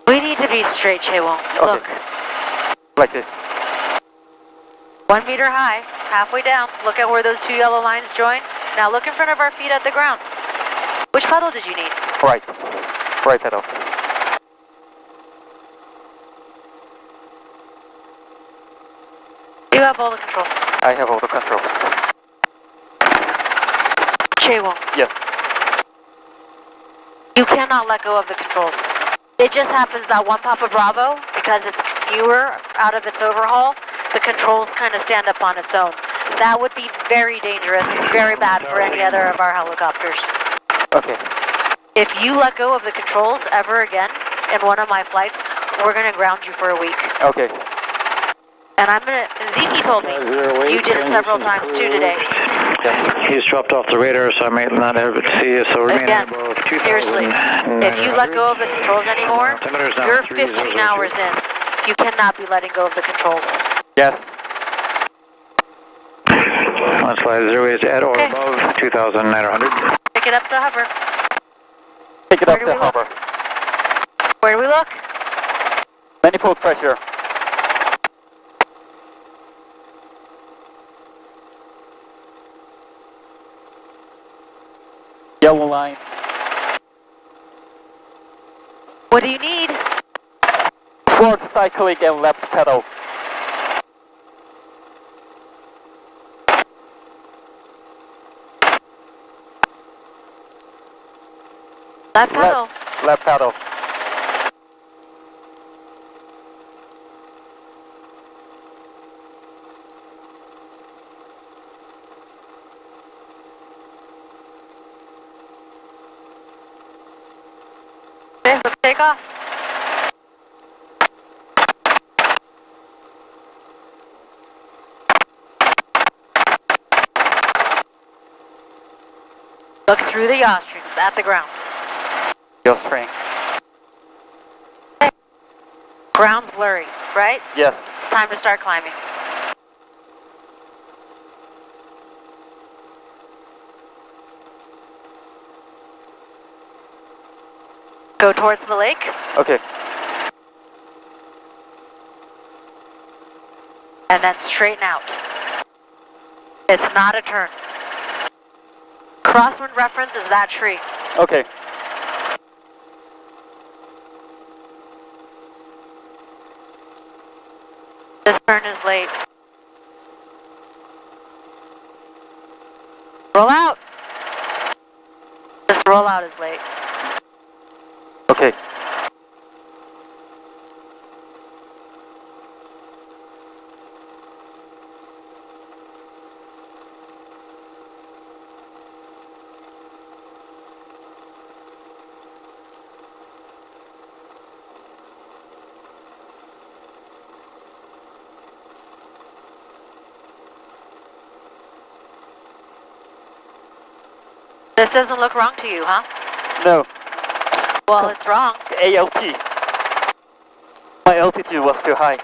B: We need to be straight, Chaewon.
C: Okay.
B: Look.
C: Like this.
B: 1 meter high, halfway down. Look at where those two yellow lines join. Now look in front of our feet at the ground. Which pedal did you need?
C: Right. Right pedal.
B: You have all the controls.
C: I have all the controls.
B: Chaewon.
C: Yes.
B: You cannot let go of the controls. It just happens that one Papa Bravo, because it's newer out of its overhaul, the controls kind of stand up on its own. That would be very dangerous and very bad for any other of our helicopters.
C: Okay.
B: If you let go of the controls ever again in one of my flights, we're going to ground you for a week.
C: Okay.
B: And Zeke told me you did it several times too today.
D: He's dropped off the radar, so I might not have to see you, so remain
B: Again,
D: above 2,000.
B: seriously, if you let go of the controls anymore, you're 15 hours in. You cannot be letting go of the controls.
C: Yes.
D: Let's fly 0 is at or above 2,900.
B: Pick it up to hover.
C: Pick it up to hover.
B: Where do we look?
C: Manifold pressure. Yellow line.
B: What do you need?
C: Forward cyclic and left pedal.
B: Left pedal.
C: Left pedal.
B: Okay, let's take off. Look through the yaw strings at the ground.
C: Yaw string.
B: Ground's blurry, right?
C: Yes.
B: It's time to start climbing. Go towards the lake.
C: Okay.
B: And then straighten out. It's not a turn. Crosswind reference is that tree.
C: Okay.
B: This turn is late. Roll out. This rollout is late.
C: Okay.
B: This doesn't look wrong to you, huh?
C: No.
B: Well, it's wrong.
C: ALT. My altitude was too high.